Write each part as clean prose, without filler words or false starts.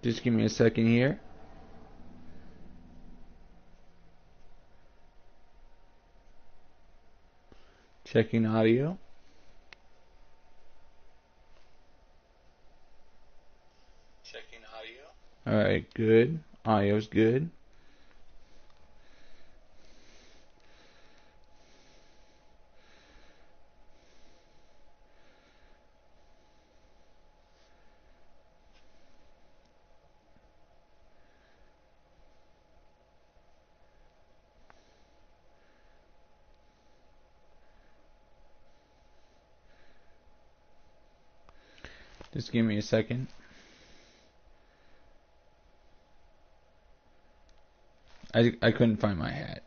Just give me a second here. Checking audio. Alright, good. Audio's good. Just give me a second. I couldn't find my hat.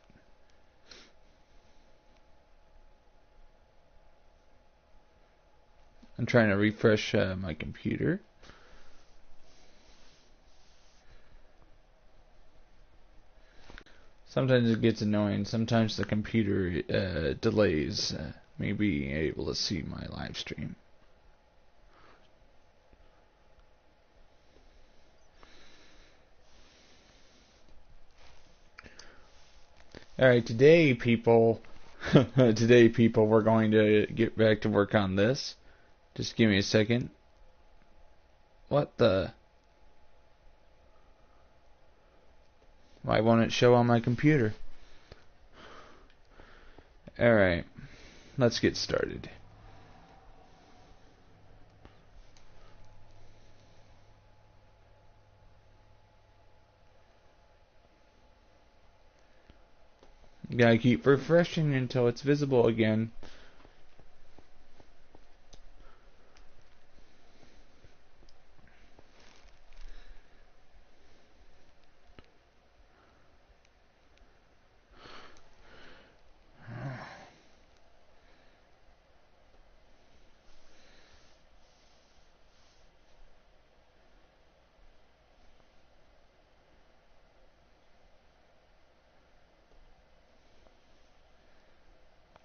I'm trying to refresh my computer. Sometimes it gets annoying. Sometimes the computer delays me being able to see my live stream. Alright, today people, we're going to get back to work on this. Just give me a second. What the? Why won't it show on my computer? Alright, let's get started. You gotta keep refreshing until it's visible again.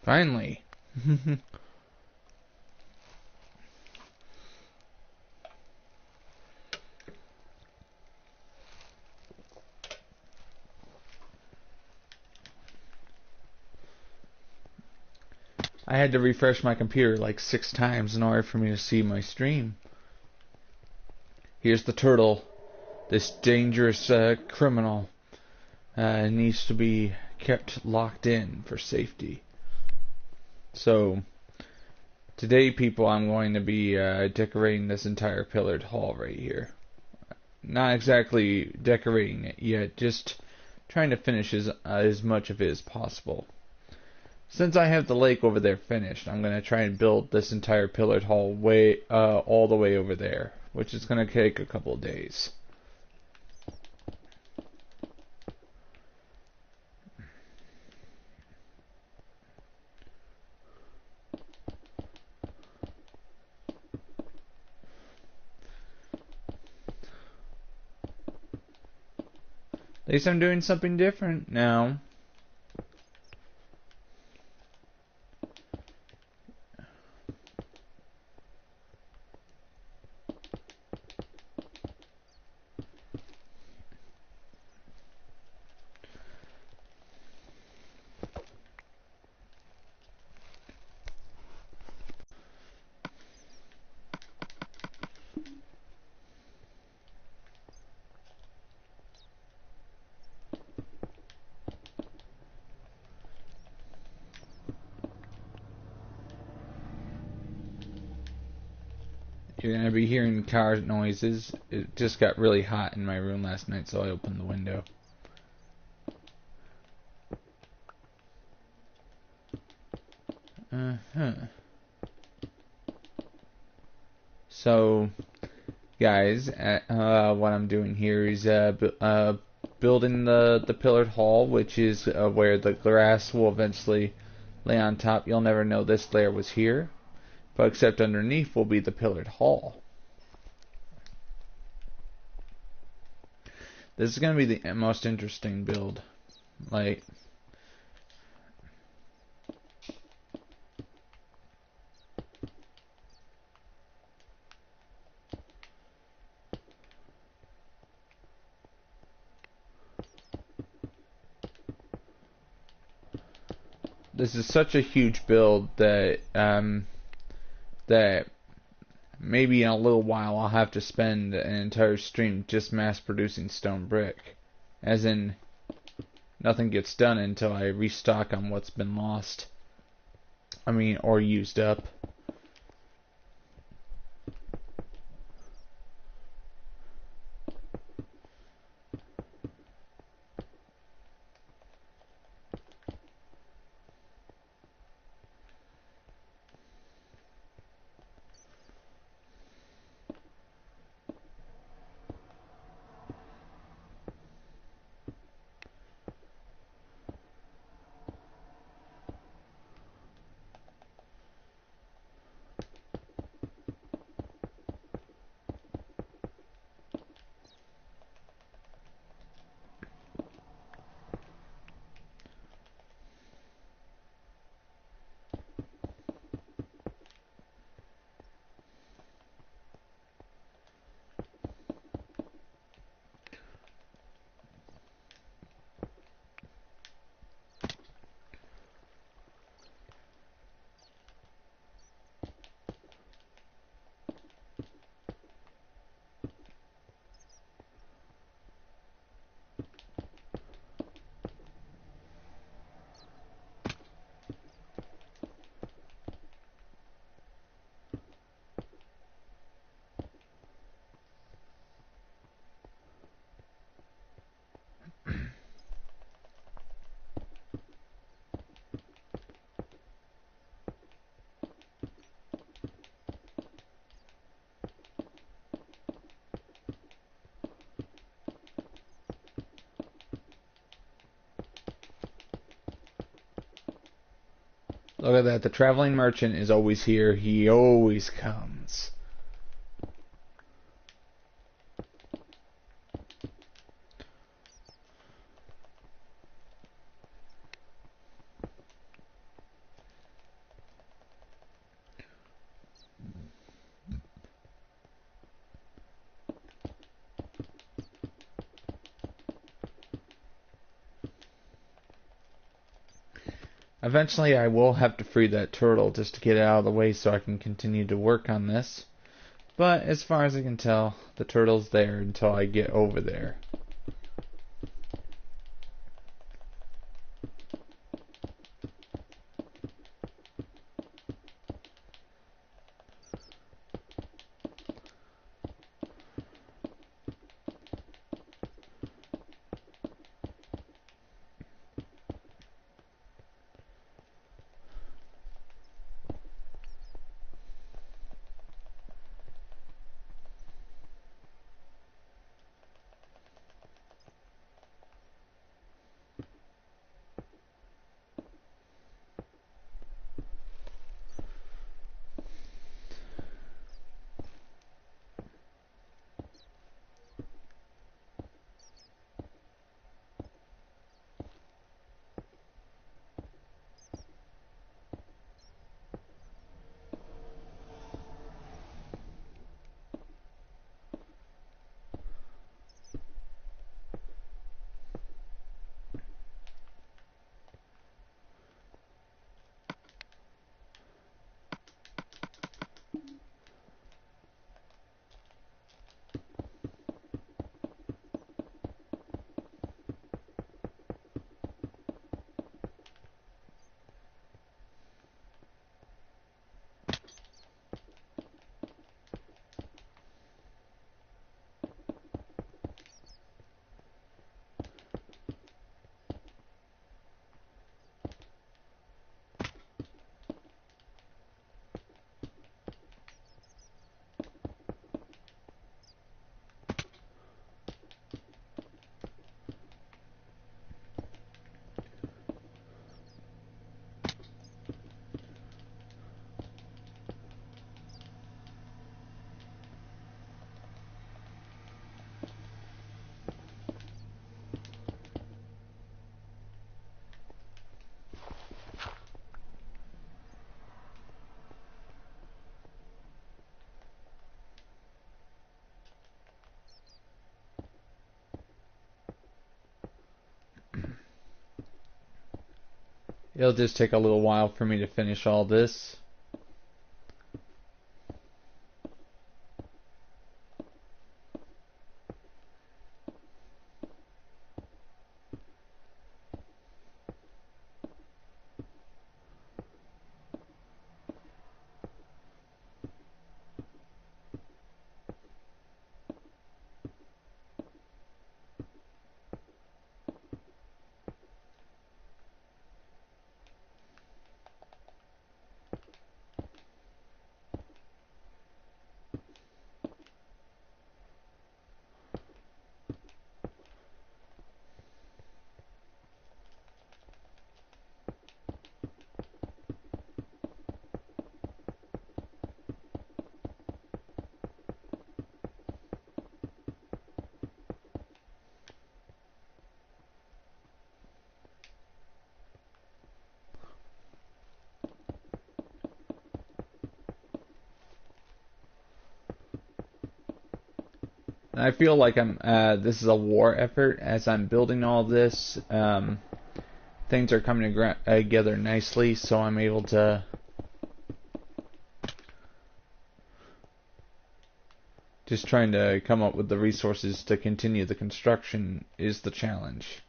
Finally. I had to refresh my computer like 6 times in order for me to see my stream. Here's the turtle. This dangerous criminal needs to be kept locked in for safety. So, today, people, I'm going to be decorating this entire pillared hall right here. Not exactly decorating it yet, just trying to finish as much of it as possible. Since I have the lake over there finished, I'm going to try and build this entire pillared hall all the way over there, which is going to take a couple of days. At least I'm doing something different now. You're going to be hearing car noises. It just got really hot in my room last night, so I opened the window. So, guys, what I'm doing here is building the pillared hall, which is where the grass will eventually lay on top. You'll never know this layer was here. But except underneath will be the pillared hall. This is going to be the most interesting build. Like, this is such a huge build that that maybe in a little while I'll have to spend an entire stream just mass producing stone brick. As in, nothing gets done until I restock on what's been lost. I mean, or used up. Look at that, the traveling merchant is always here. He always comes. Eventually I will have to free that turtle just to get it out of the way so I can continue to work on this. But as far as I can tell, the turtle's there until I get over there. It'll just take a little while for me to finish all this. I feel like this is a war effort as I'm building all this. Things are coming together nicely, so I'm able to just trying to come up with the resources to continue the construction is the challenge.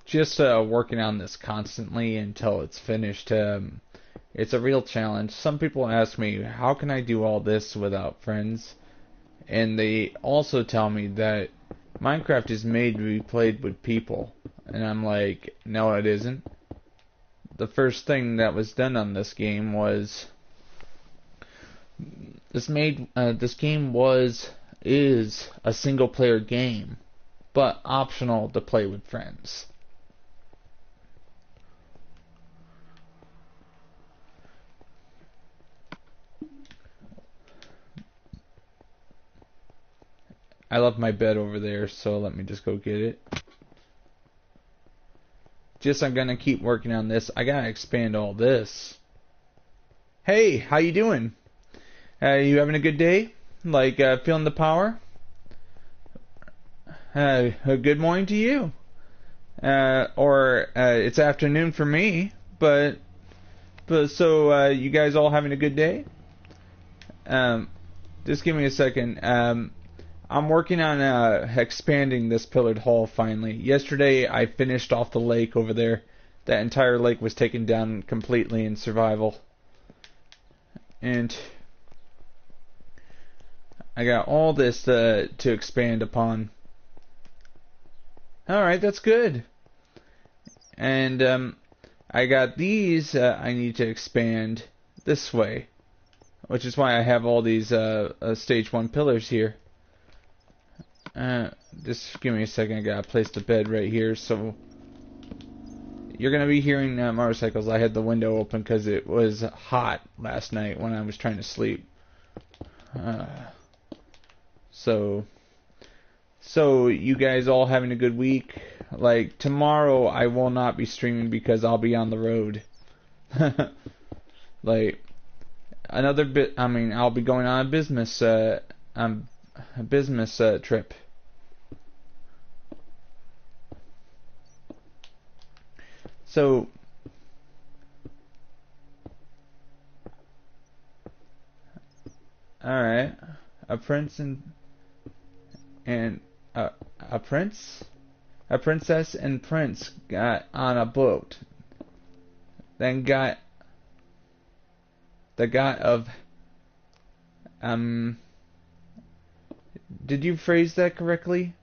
Just working on this constantly until it's finished. It's a real challenge. Some people ask me, how can I do all this without friends? And they also tell me that Minecraft is made to be played with people. And I'm like, no, it isn't. The first thing that was done on this game was this game is a single player game, but optional to play with friends. I left my bed over there, so let me just go get it. I'm gonna keep working on this. I gotta expand all this. Hey, how you doing? You having a good day? Like, feeling the power? A good morning to you. It's afternoon for me, but so you guys all having a good day? Just give me a second. I'm working on expanding this pillared hall finally. Yesterday I finished off the lake over there. That entire lake was taken down completely in survival. And I got all this to expand upon. Alright, that's good. And I got these I need to expand this way. Which is why I have all these stage 1 pillars here. Just give me a second. I gotta place the bed right here. So you're gonna be hearing motorcycles. I had the window open because it was hot last night when I was trying to sleep. So you guys all having a good week? Like, tomorrow I will not be streaming because I'll be on the road. Like, I'll be going on a business trip. So all right, a prince and a princess and prince got on a boat. Then got the god of Um, did you phrase that correctly?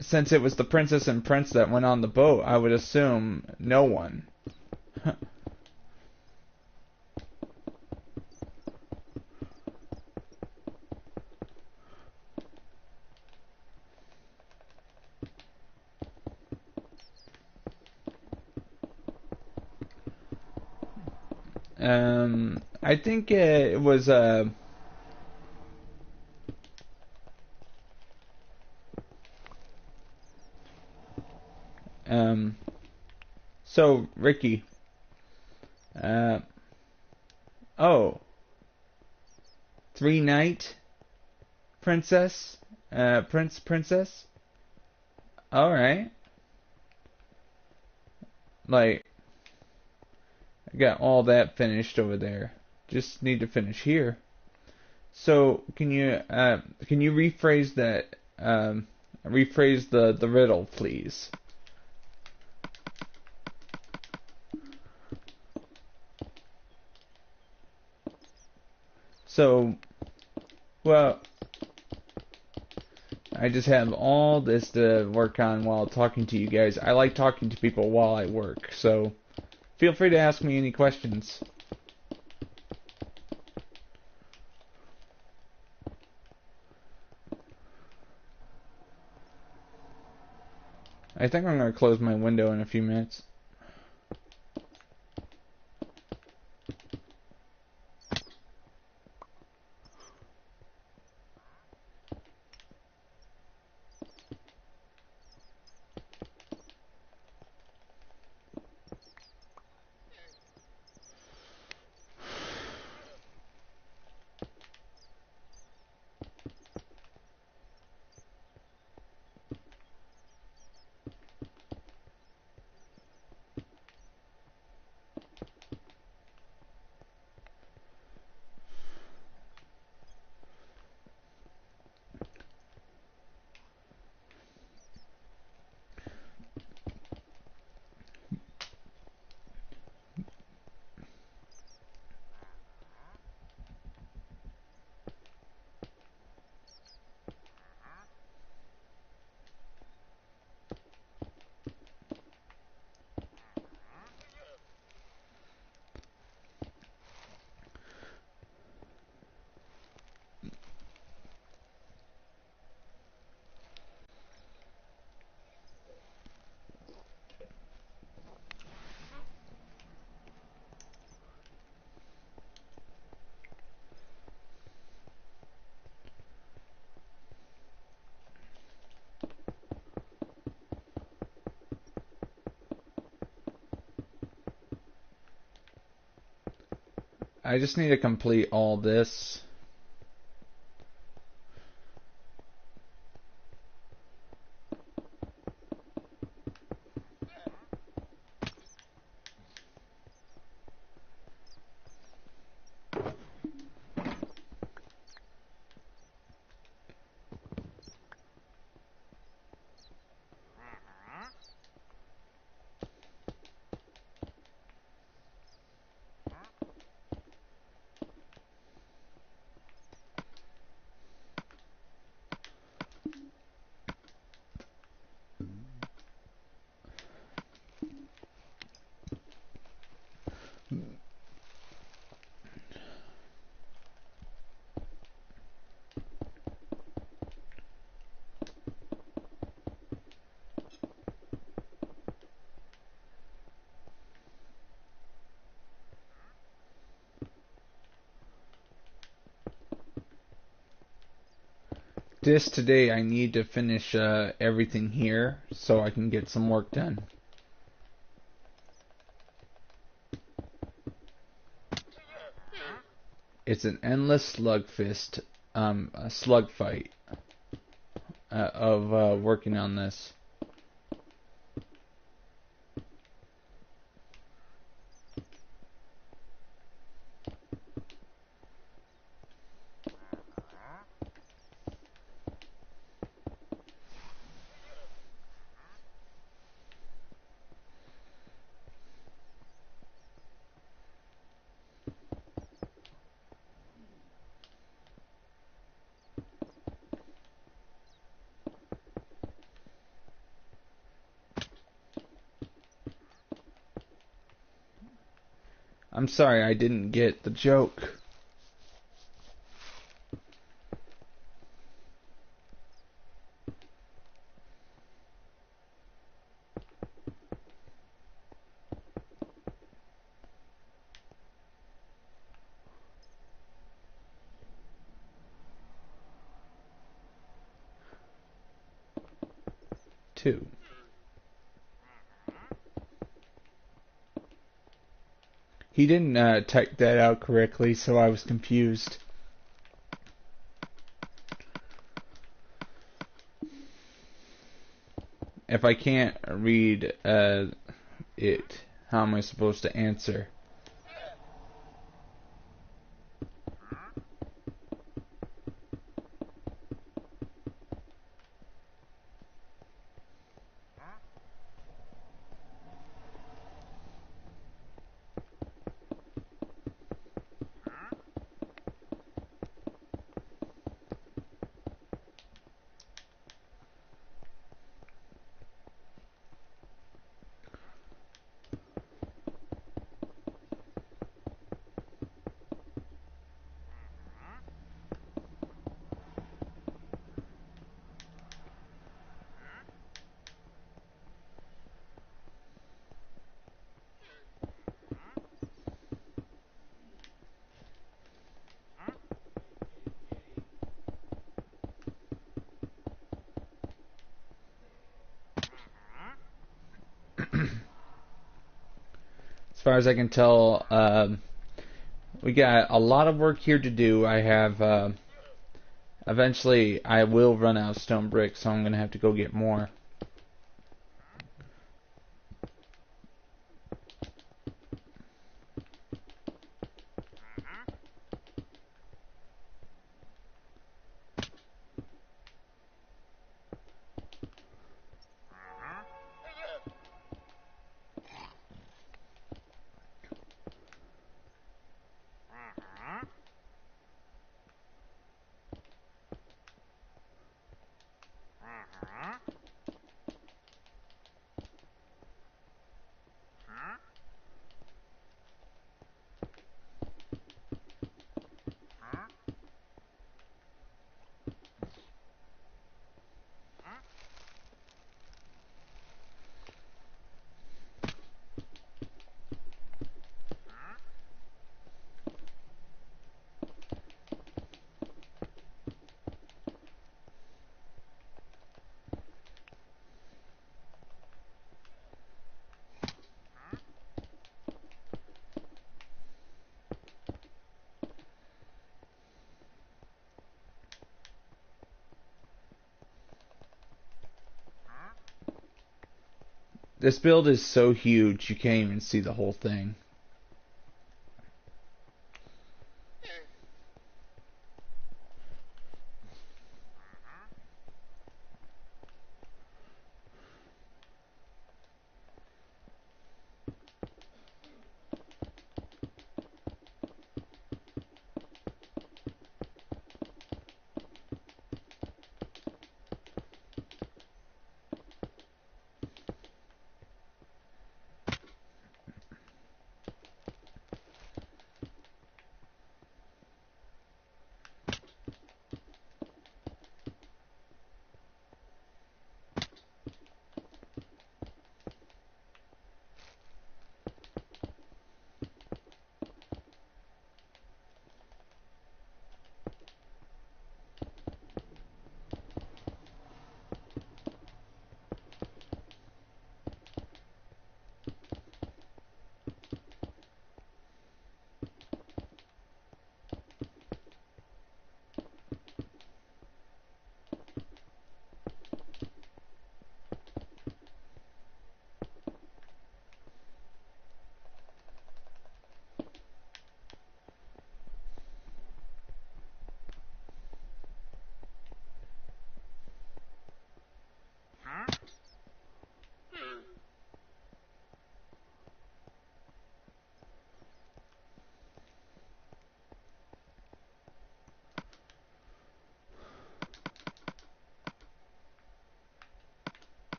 Since it was the princess and prince that went on the boat, I would assume no one. I think it was so Ricky. Uh, oh, three knight princess, princess. All right, like I got all that finished over there. Just need to finish here. So can you rephrase that? Rephrase the riddle, please. So, well, I just have all this to work on while talking to you guys. I like talking to people while I work, so feel free to ask me any questions. I think I'm going to close my window in a few minutes. I just need to complete all this. This today I need to finish everything here so I can get some work done. It's an endless a slug fight of working on this. I'm sorry, I didn't get the joke. Two. He didn't type that out correctly, so I was confused. If I can't read it, how am I supposed to answer? As far as I can tell, we got a lot of work here to do. I have, eventually I will run out of stone bricks, so I'm going to have to go get more. This build is so huge you can't even see the whole thing.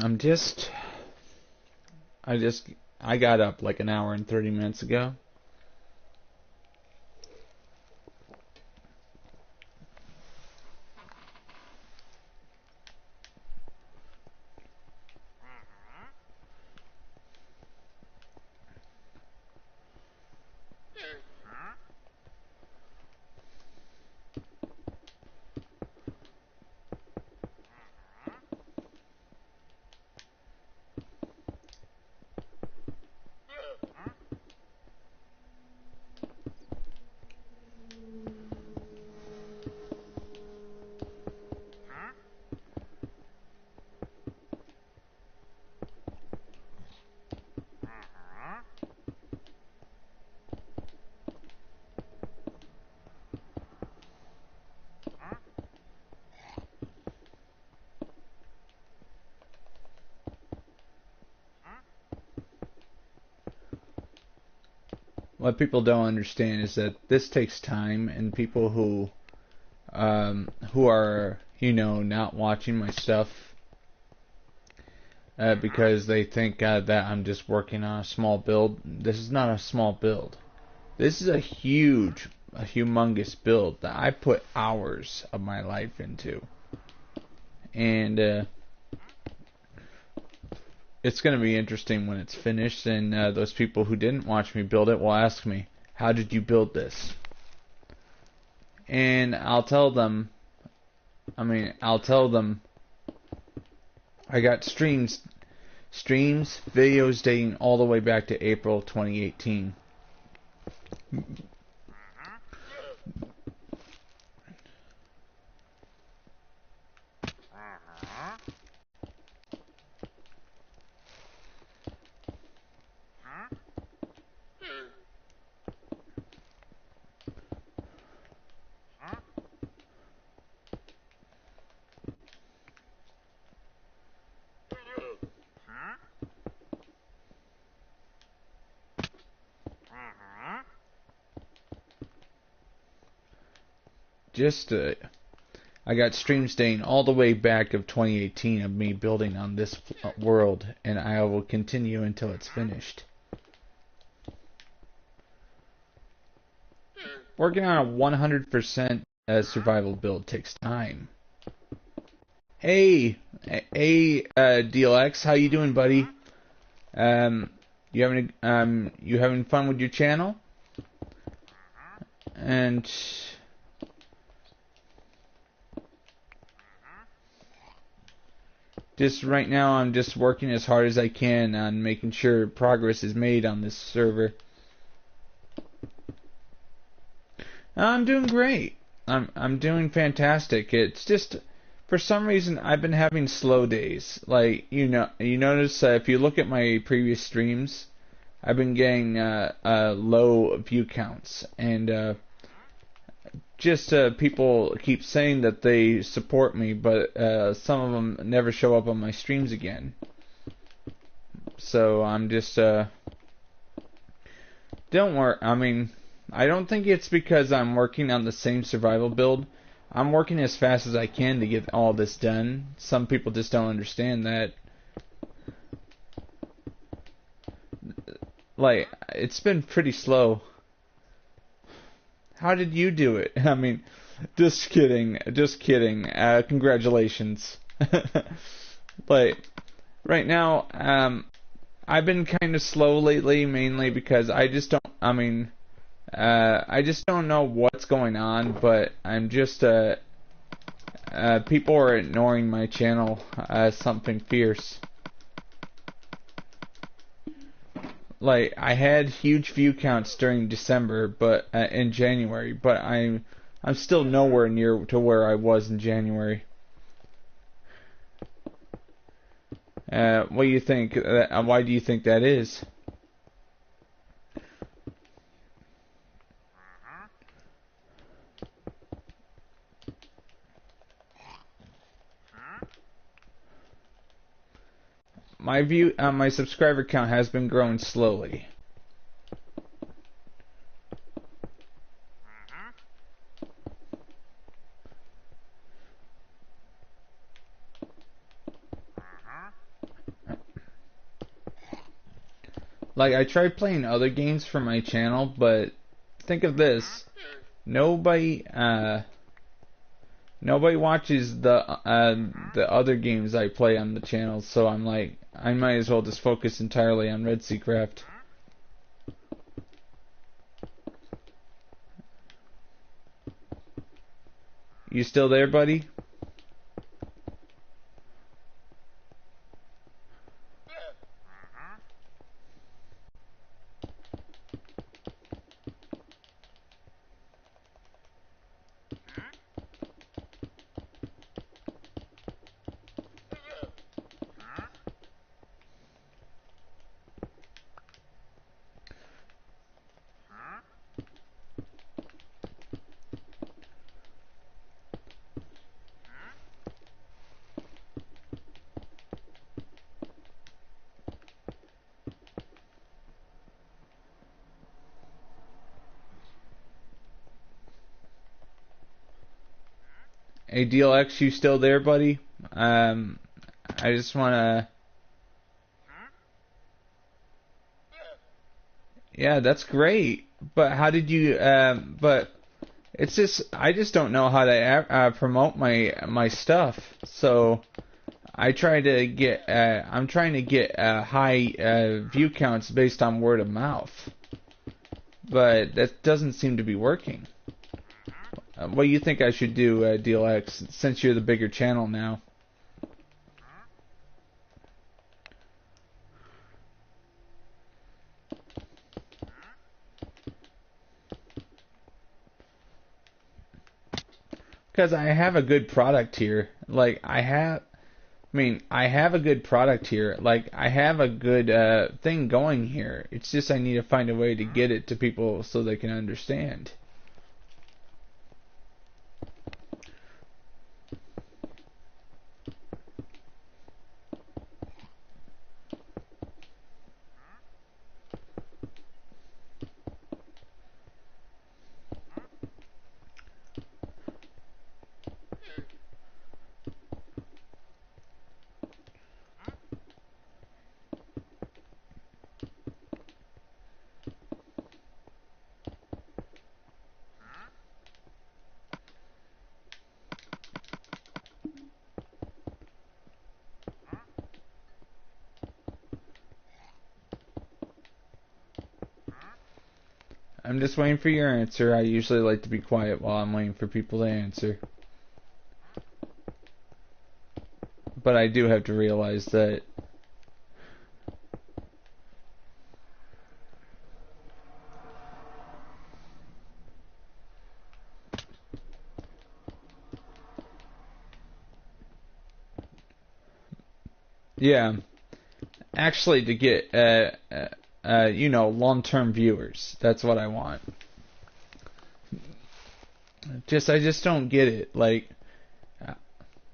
I'm just, I got up like an hour and 30 minutes ago. What people don't understand is that this takes time, and people who are, not watching my stuff because they think that I'm just working on a small build. This is not a small build. This is a humongous build that I put hours of my life into. And it's going to be interesting when it's finished, and those people who didn't watch me build it will ask me, how did you build this? And I'll tell them, I got streams, videos dating all the way back to April 2018. I got streams dating all the way back of 2018 of me building on this world, and I will continue until it's finished. Working on a 100% survival build takes time. Hey, DLX, how you doing, buddy? You having fun with your channel? And just right now, I'm just working as hard as I can on making sure progress is made on this server. I'm doing great. I'm doing fantastic. It's just, for some reason, I've been having slow days. Like, you notice if you look at my previous streams, I've been getting low view counts, and just people keep saying that they support me, but some of them never show up on my streams again. So I'm just don't worry. I don't think it's because I'm working on the same survival build. I'm working as fast as I can to get all this done. Some people just don't understand that. Like, it's been pretty slow. How did you do it? Just kidding. Congratulations. But right now, I've been kind of slow lately, mainly because I just don't know what's going on, but I'm just, people are ignoring my channel as something fierce. Like, I had huge view counts during December, but in January, but I'm still nowhere near to where I was in January. What do you think? Why do you think that is? My subscriber count has been growing slowly. Like, I tried playing other games for my channel, but think of this. Nobody, nobody watches the other games I play on the channel, so I'm like, I might as well just focus entirely on REDSEACRAFT. You still there, buddy? Hey, DLX, you still there, buddy? I just wanna... Yeah, that's great. But how did you, but it's just, I just don't know how to promote my stuff. So I try to get, I'm trying to get high view counts based on word of mouth. But that doesn't seem to be working. What do you think I should do, DLX, since you're the bigger channel now? Because I have a good product here. Like, I have a good product here. Like, I have a good thing going here. It's just I need to find a way to get it to people so they can understand. I'm just waiting for your answer. I usually like to be quiet while I'm waiting for people to answer. But I do have to realize that yeah, actually to get you know, long-term viewers. That's what I want. I just don't get it. Like,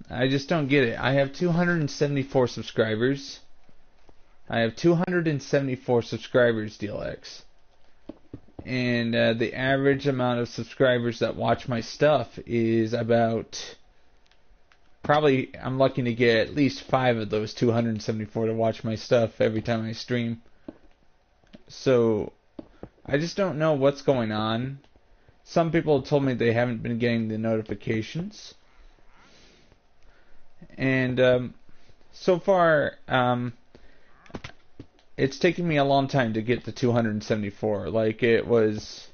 I just don't get it. I have 274 subscribers. I have 274 subscribers, DLX. And the average amount of subscribers that watch my stuff is about... Probably, I'm lucky to get at least 5 of those 274 to watch my stuff every time I stream. So, I just don't know what's going on. Some people have told me they haven't been getting the notifications. And so far, it's taken me a long time to get to 274. Like, it was...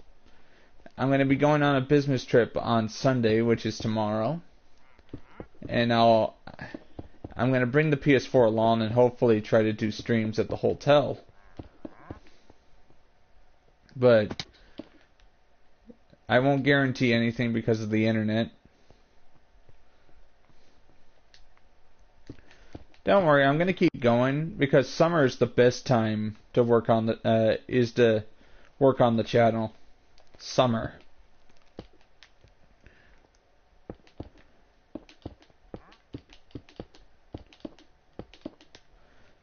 I'm going to be going on a business trip on Sunday, which is tomorrow. And I'm going to bring the PS4 along and hopefully try to do streams at the hotel. But I won't guarantee anything because of the internet. Don't worry, I'm gonna keep going because summer is the best time to work on the channel. Summer.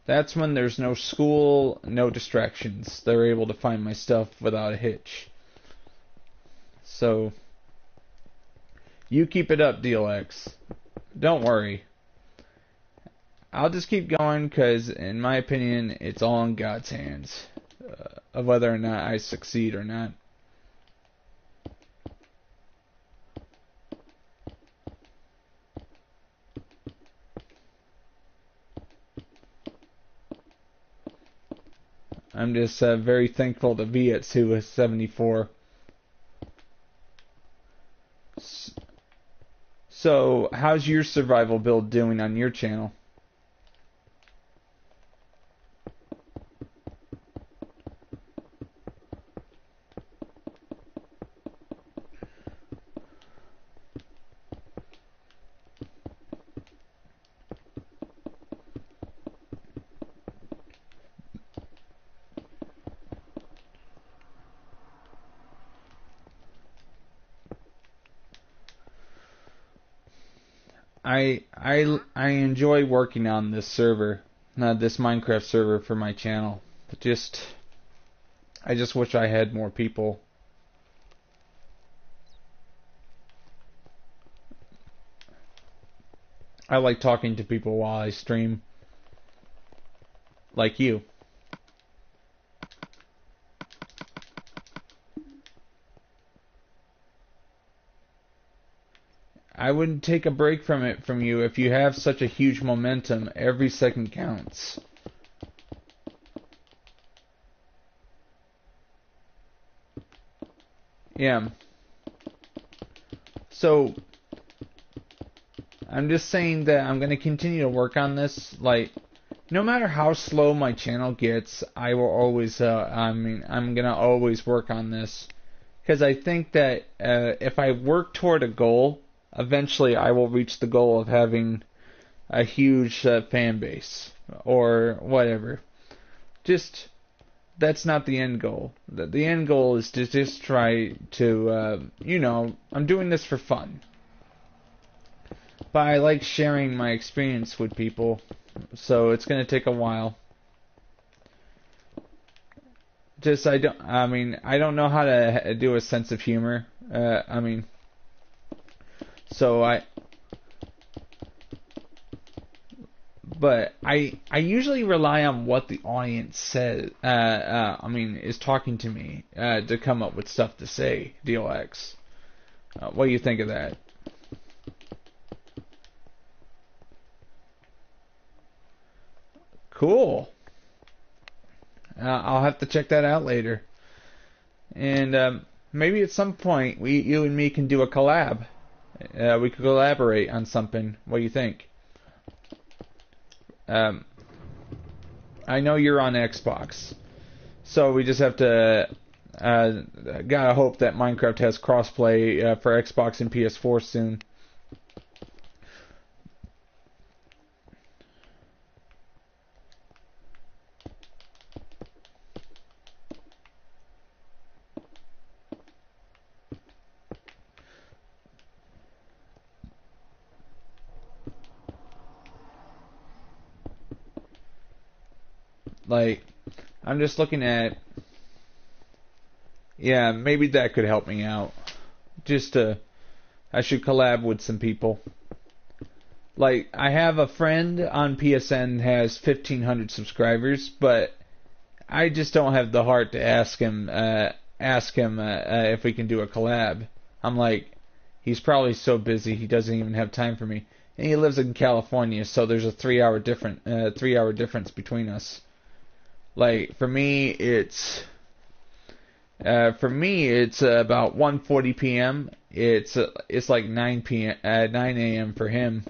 That's when there's no school, no distractions. They're able to find my stuff without a hitch. So, you keep it up, DLX. Don't worry. I'll just keep going because, in my opinion, it's all in God's hands. of whether or not I succeed or not. I'm just very thankful to be at 74. So, how's your survival build doing on your channel? I enjoy working on this server, this Minecraft server for my channel. I just wish I had more people. I like talking to people while I stream, like you. I wouldn't take a break from you if you have such a huge momentum. Every second counts. Yeah. So, I'm just saying that I'm going to continue to work on this. Like, no matter how slow my channel gets, I will always, I'm going to always work on this. Because I think that if I work toward a goal, eventually I will reach the goal of having a huge fan base or whatever. Just, that's not the end goal. The end goal is to just try to, I'm doing this for fun. But I like sharing my experience with people, so it's going to take a while. I don't know how to do a sense of humor. But I usually rely on what the audience says, is talking to me, to come up with stuff to say, DLX. What do you think of that? Cool. I'll have to check that out later. And maybe at some point you and me can do a collab. We could collaborate on something. What do you think? I know you're on Xbox, so we just have to gotta hope that Minecraft has crossplay for Xbox and PS4 soon. Like, I'm just looking at, yeah, maybe that could help me out. I should collab with some people. Like, I have a friend on PSN has 1,500 subscribers, but I just don't have the heart to ask him if we can do a collab. I'm like, he's probably so busy he doesn't even have time for me, and he lives in California, so there's a 3-hour difference between us. Like, for me it's about 1:40 p.m. It's like 9 a.m. for him.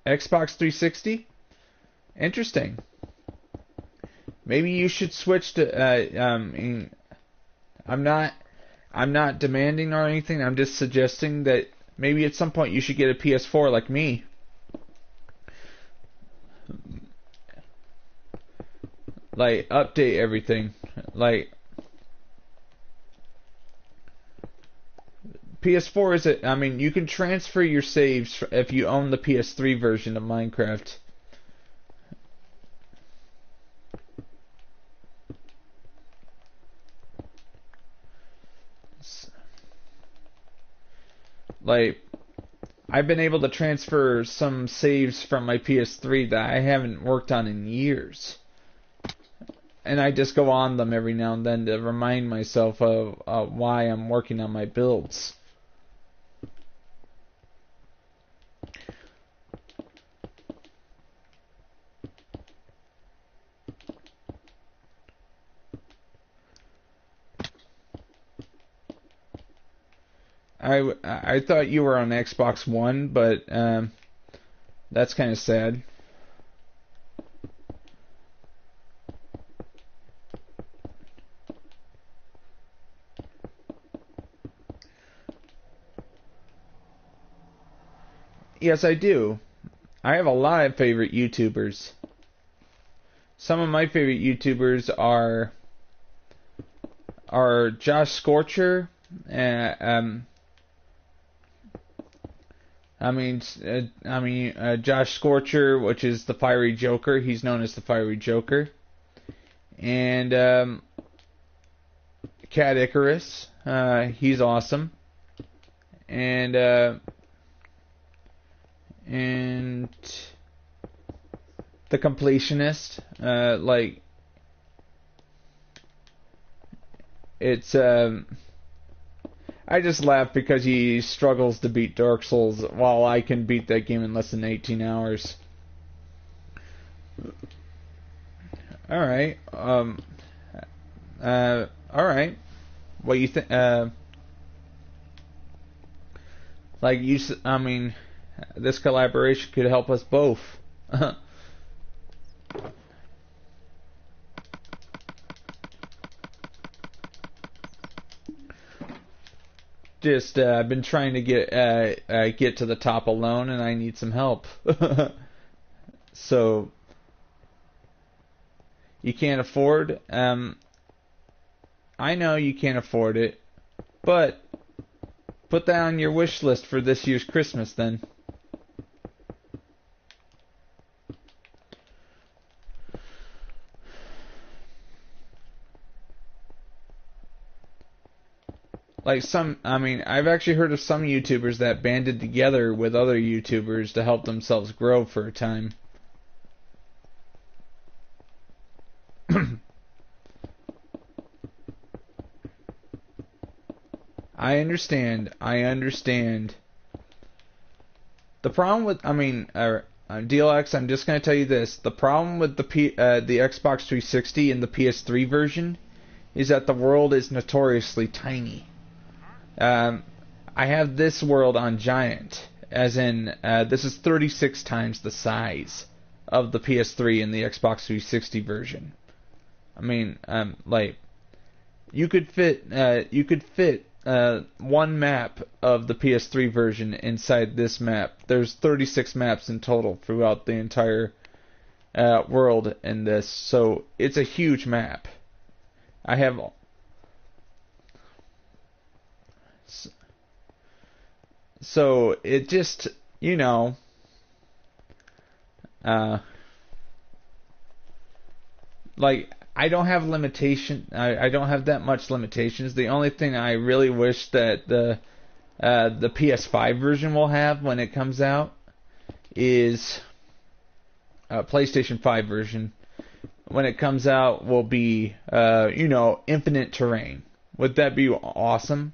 Xbox 360? Interesting. Maybe you should switch to I'm not demanding or anything. I'm just suggesting that maybe at some point you should get a PS4 like me. Like, update everything. Like, PS4 is you can transfer your saves if you own the PS3 version of Minecraft. Like, I've been able to transfer some saves from my PS3 that I haven't worked on in years. And I just go on them every now and then to remind myself of why I'm working on my builds. I thought you were on Xbox One, but that's kind of sad. Yes, I do. I have a lot of favorite YouTubers. Some of my favorite YouTubers are Josh Scorcher, Josh Scorcher, which is the Fiery Joker. He's known as the Fiery Joker. And Cat Icarus. He's awesome. And the Completionist. It's I just laugh because he struggles to beat Dark Souls while I can beat that game in less than 18 hours. Alright. Alright. What you think? This collaboration could help us both. I've been trying to get to the top alone, and I need some help. So you can't afford. I know you can't afford it, but put that on your wish list for this year's Christmas, then. I've actually heard of some YouTubers that banded together with other YouTubers to help themselves grow for a time. I understand. The problem with, DLX, I'm just going to tell you this. The problem with the Xbox 360 and the PS3 version is that the world is notoriously tiny. I have this world on Giant, as in, this is 36 times the size of the PS3 and the Xbox 360 version. You could fit one map of the PS3 version inside this map. There's 36 maps in total throughout the entire world in this, so it's a huge map. I have... So it just, I don't have limitation. I don't have that much limitations. The only thing I really wish that the PS5 version will have when it comes out is PlayStation 5 version. When it comes out, will be infinite terrain. Would that be awesome?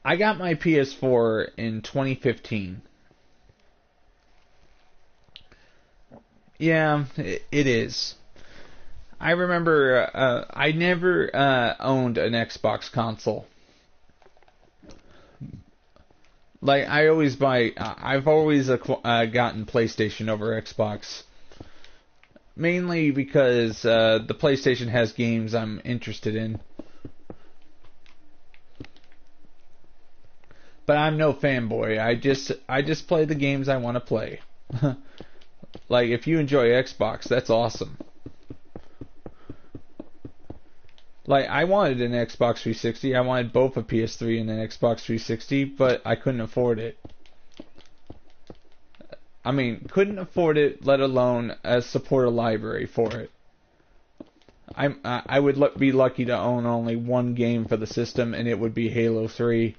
I got my PS4 in 2015. Yeah, it is. I remember I never owned an Xbox console. I've always gotten PlayStation over Xbox. Mainly because the PlayStation has games I'm interested in. But I'm no fanboy. I just play the games I want to play. If you enjoy Xbox, that's awesome. Like, I wanted an Xbox 360. I wanted both a PS3 and an Xbox 360, but I couldn't afford it. I mean, couldn't afford it, let alone support a library for it. I would be lucky to own only one game for the system, and it would be Halo 3.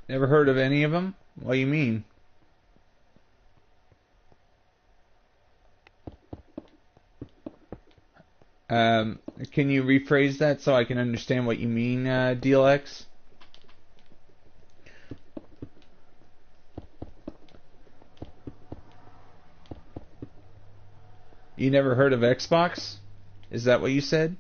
Never heard of any of them? What do you mean? Can you rephrase that so I can understand what you mean, DLX? You never heard of Xbox? Is that what you said?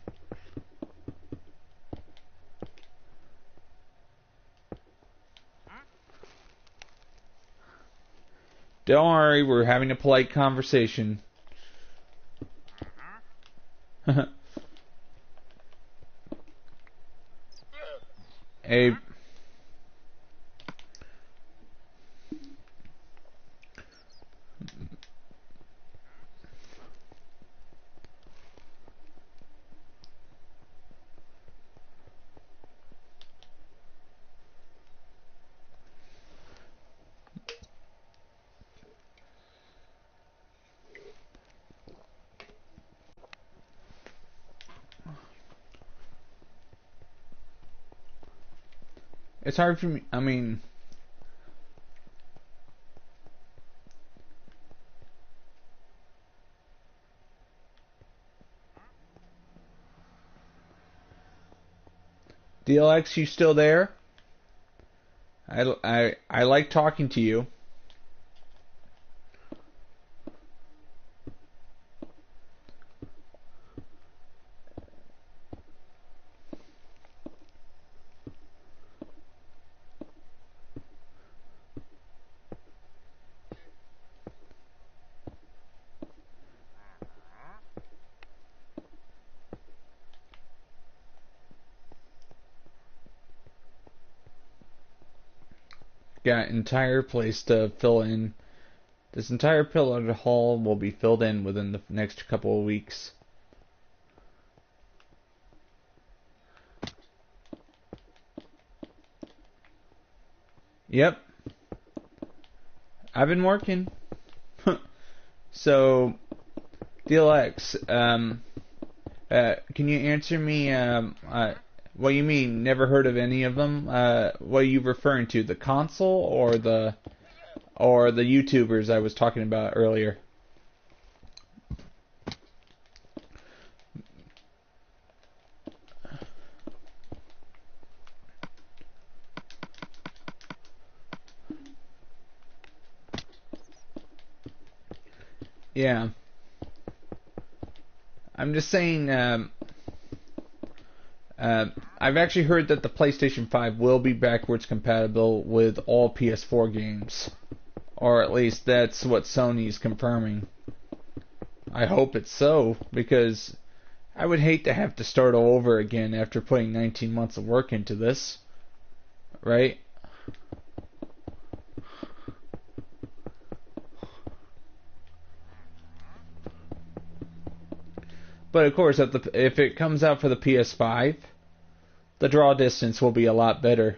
Don't worry, we're having a polite conversation. Hey. It's hard for me. I mean, DLX, you still there? I like talking to you. Got entire place to fill in. This entire pillared hall will be filled in within the next couple of weeks. Yep. I've been working. So, DLX, can you answer me, what you mean, never heard of any of them? What are you referring to, the console or the YouTubers I was talking about earlier? Yeah. I'm just saying, I've actually heard that the PlayStation 5 will be backwards compatible with all PS4 games. Or at least that's what Sony's confirming. I hope it's so, because I would hate to have to start all over again after putting 19 months of work into this. Right? But of course, if it comes out for the PS5, the draw distance will be a lot better.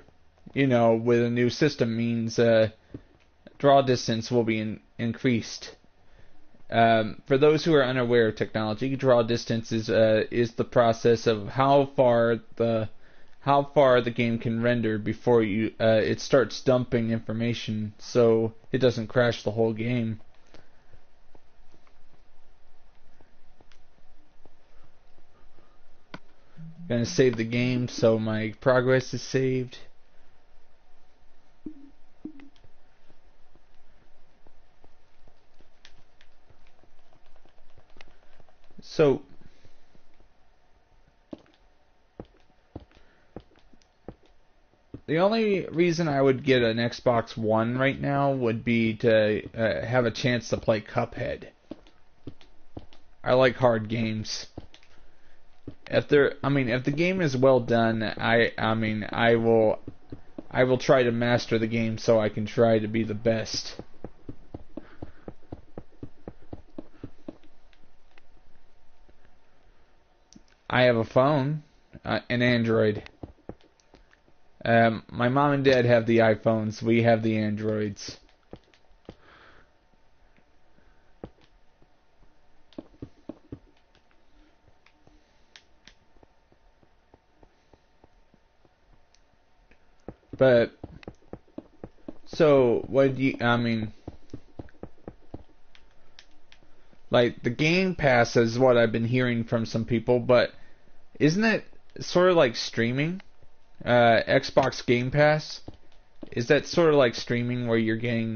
You know, with a new system means draw distance will be increased. For those who are unaware of technology, draw distance is the process of how far the game can render before it starts dumping information, so it doesn't crash the whole game. Gonna save the game so my progress is saved. So The only reason I would get an Xbox One right now would be to have a chance to play Cuphead. I like hard games. If the game is well done, I will try to master the game so I can try to be the best. I have a phone, an Android. My mom and dad have the iPhones. We have the Androids. But, so, what do you, like, the Game Pass is what I've been hearing from some people, but isn't it sort of like streaming? Xbox Game Pass? Is that sort of like streaming where you're getting,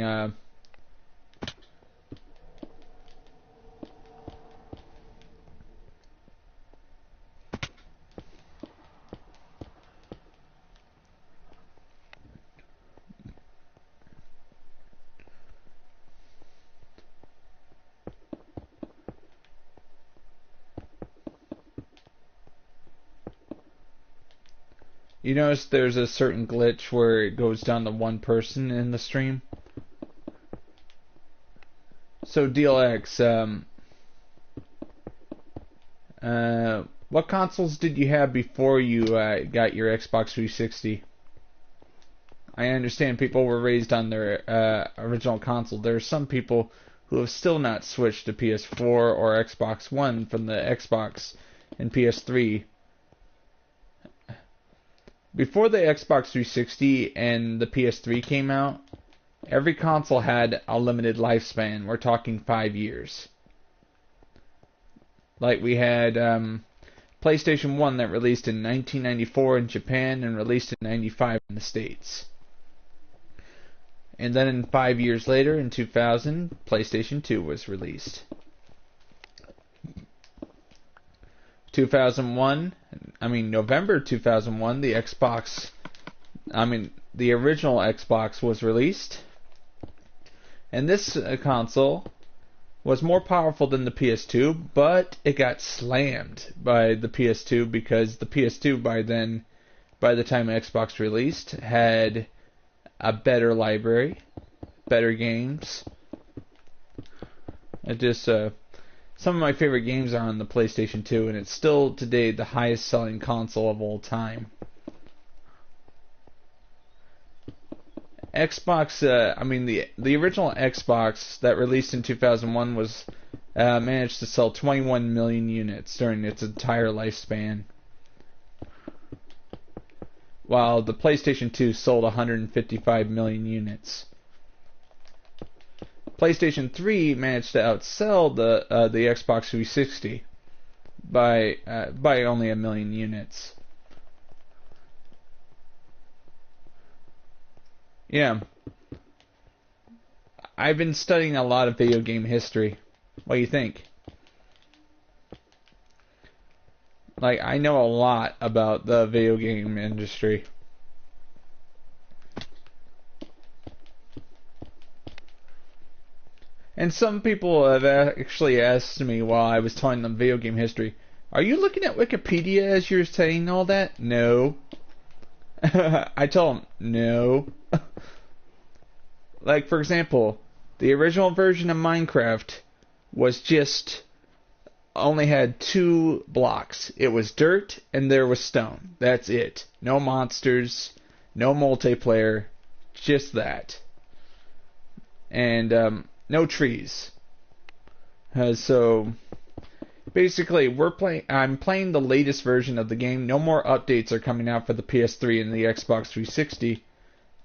you notice there's a certain glitch where it goes down to one person in the stream? So, DLX, what consoles did you have before you got your Xbox 360? I understand people were raised on their original console. There are some people who have still not switched to PS4 or Xbox One from the Xbox and PS3. Before the Xbox 360 and the PS3 came out, every console had a limited lifespan. We're talking 5 years. Like we had PlayStation 1 that released in 1994 in Japan and released in 95 in the States. And then 5 years later, in 2000, PlayStation 2 was released. November 2001, the original Xbox was released. And this console was more powerful than the PS2, but it got slammed by the PS2 because the PS2 by the time Xbox released, had a better library, better games. Some of my favorite games are on the PlayStation 2, and it's still today the highest selling console of all time. Xbox, the original Xbox that released in 2001 was managed to sell 21 million units during its entire lifespan, while the PlayStation 2 sold 155 million units. PlayStation 3 managed to outsell the Xbox 360 by only 1 million units. Yeah. I've been studying a lot of video game history. What do you think? Like, I know a lot about the video game industry. And some people have actually asked me while I was telling them video game history, are you looking at Wikipedia as you're saying all that? No. I tell them, no. Like, for example, the original version of Minecraft was only had 2 blocks. It was dirt and there was stone. That's it. No monsters, no multiplayer, just that. And, no trees. So basically, I'm playing the latest version of the game. No more updates are coming out for the PS3 and the Xbox 360.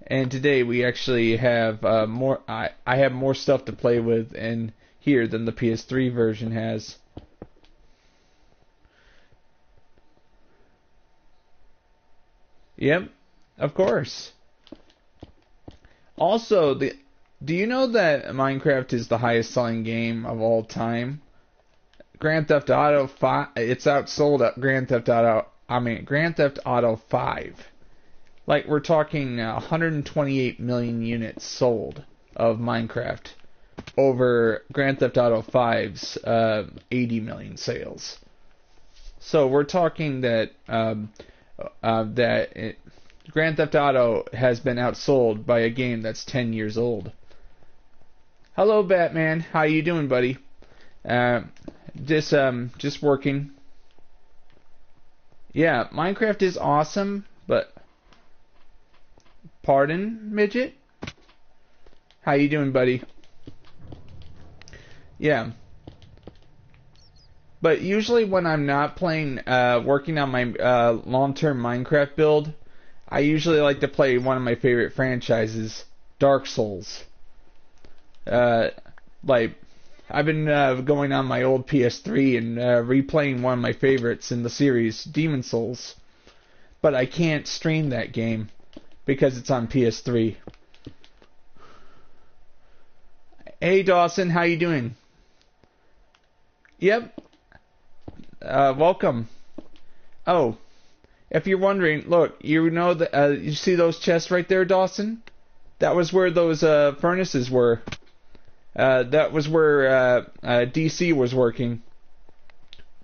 And today we actually have more. I have more stuff to play with in here than the PS3 version has. Yep, of course. Also, do you know that Minecraft is the highest selling game of all time? Grand Theft Auto 5, it's outsold Grand Theft Auto 5. Like, we're talking 128 million units sold of Minecraft over Grand Theft Auto 5's 80 million sales. So we're talking that Grand Theft Auto has been outsold by a game that's 10 years old. Hello, Batman. How you doing, buddy? Just working. Yeah, Minecraft is awesome, but pardon, midget? How you doing, buddy? Yeah. But usually when I'm not playing, working on my long-term Minecraft build, I usually like to play one of my favorite franchises, Dark Souls. Like, I've been going on my old PS3 and replaying one of my favorites in the series, Demon Souls. But I can't stream that game because it's on PS3. Hey Dawson, how you doing? Yep. Welcome. Oh, if you're wondering, look, you know that you see those chests right there, Dawson? That was where those furnaces were. That was where DC was working.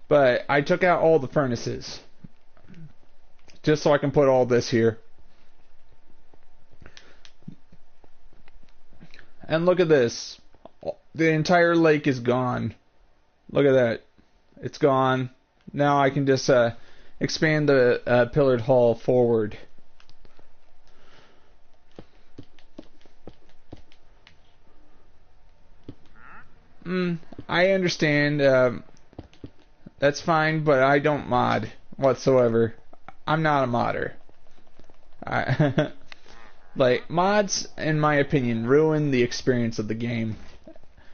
But I took out all the furnaces. Just so I can put all this here. And look at this. The entire lake is gone. Look at that. It's gone. Now I can just expand the pillared hall forward. I understand. That's fine, but I don't mod whatsoever. I'm not a modder. Like, mods, in my opinion, ruin the experience of the game.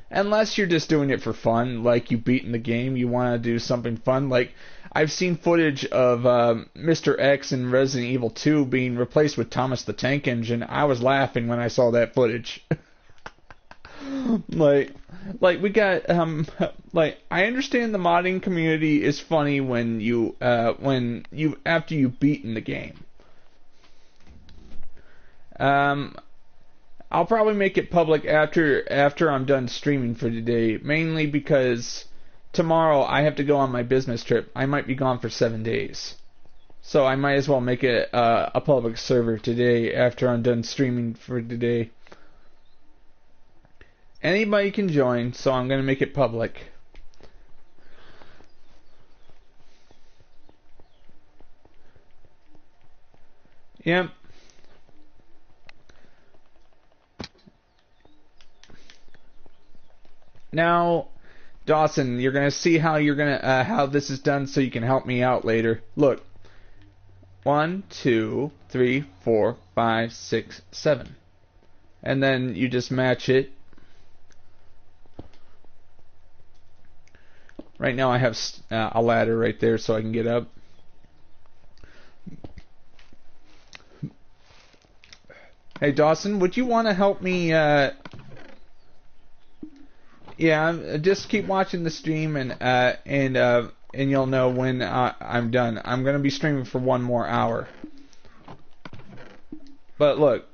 Unless you're just doing it for fun, like you beaten the game, you want to do something fun. Like, I've seen footage of Mr. X in Resident Evil 2 being replaced with Thomas the Tank Engine. I was laughing when I saw that footage. like we got like, I understand the modding community is funny when you after you've beaten the game. I'll probably make it public after I'm done streaming for today, mainly because tomorrow I have to go on my business trip. I might be gone for 7 days. So I might as well make it a public server today after I'm done streaming for today. Anybody can join, so I'm going to make it public. Yep. Now, Dawson, you're gonna see how how this is done, so you can help me out later. Look, 1, 2, 3, 4, 5, 6, 7, and then you just match it. Right now, I have a ladder right there, so I can get up. Hey, Dawson, would you want to help me? Yeah, just keep watching the stream, and you'll know when I'm done. I'm gonna be streaming for 1 more hour. But look,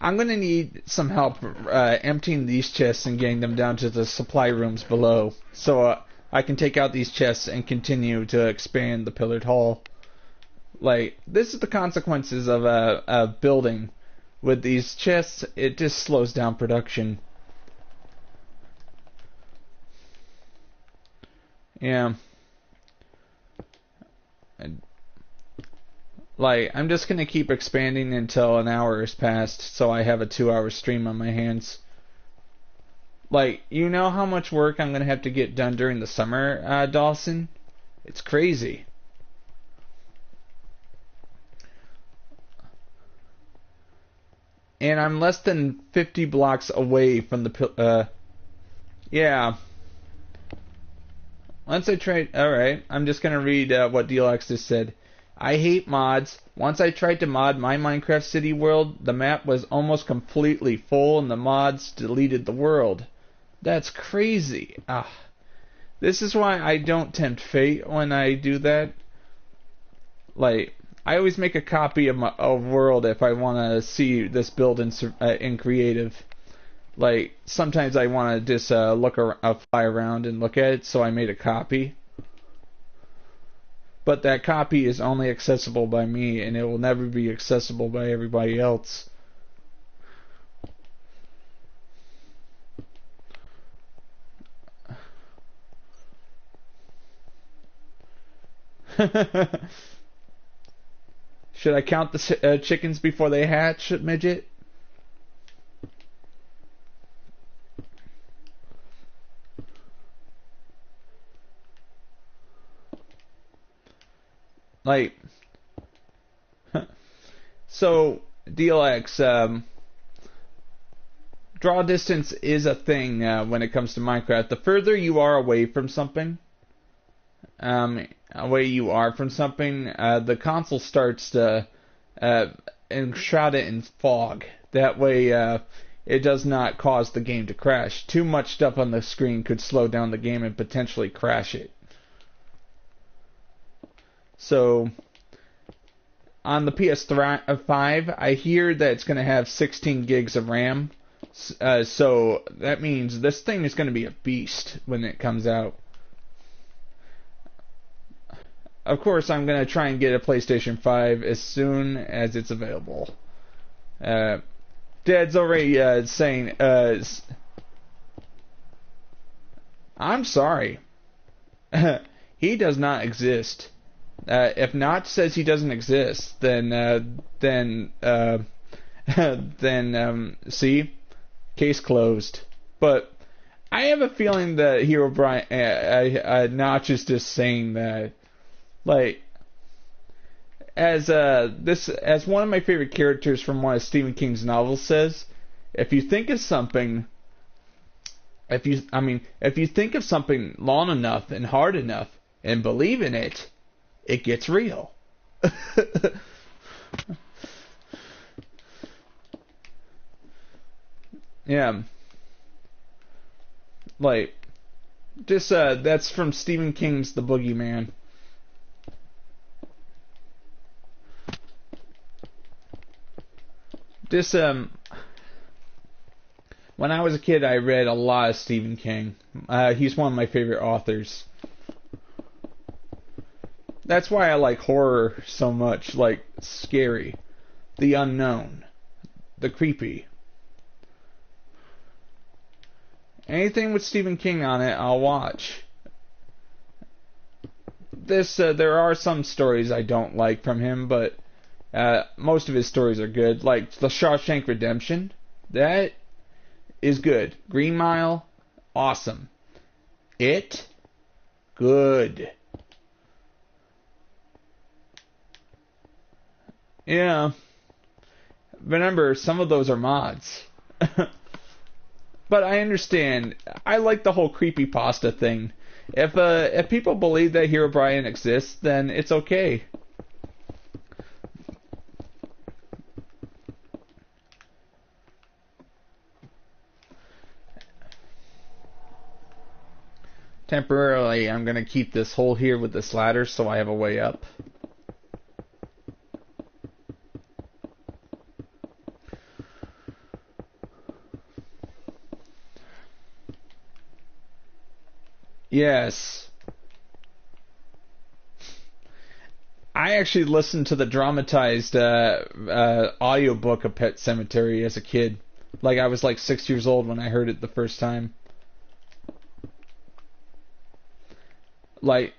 I'm gonna need some help emptying these chests and getting them down to the supply rooms below, so I can take out these chests and continue to expand the pillared hall. Like, this is the consequences of building with these chests. It just slows down production. Yeah. Like, I'm just gonna keep expanding until an hour has passed, so I have a 2-hour stream on my hands. Like, you know how much work I'm gonna have to get done during the summer, Dawson? It's crazy. And I'm less than 50 blocks away from the yeah. Once I tried... Alright, I'm just going to read what DLX just said. I hate mods. Once I tried to mod my Minecraft City world, the map was almost completely full and the mods deleted the world. That's crazy. This is why I don't tempt fate when I do that. Like, I always make a copy of my world if I want to see this build in creative. Like, sometimes I want to just fly around and look at it, so I made a copy. But that copy is only accessible by me, and it will never be accessible by everybody else. Should I count the chickens before they hatch, midget? Like, so DLX, draw distance is a thing when it comes to Minecraft. The further you are away from something, the console starts to enshroud it in fog. That way, it does not cause the game to crash. Too much stuff on the screen could slow down the game and potentially crash it. So, on the PS5, I hear that it's going to have 16 gigs of RAM. So, that means this thing is going to be a beast when it comes out. Of course, I'm going to try and get a PlayStation 5 as soon as it's available. Dad's already saying, I'm sorry. He does not exist. If Notch says he doesn't exist, then see, case closed. But I have a feeling that Hero Brian, Notch is just saying that, like, as one of my favorite characters from one of Stephen King's novels says, if you think of something long enough and hard enough and believe in it, it gets real. Yeah. Like, just, that's from Stephen King's The Boogeyman. This, when I was a kid, I read a lot of Stephen King. He's one of my favorite authors. That's why I like horror so much, like scary, the unknown, the creepy. Anything with Stephen King on it, I'll watch. There are some stories I don't like from him, but most of his stories are good. Like The Shawshank Redemption, that is good. Green Mile, awesome. It, good. Yeah. Remember, some of those are mods. But I understand. I like the whole creepypasta thing. If people believe that Herobrine exists, then it's okay. Temporarily, I'm going to keep this hole here with this ladder so I have a way up. Yes. I actually listened to the dramatized audiobook of Pet Sematary as a kid. Like, I was like 6 years old when I heard it the first time. Like,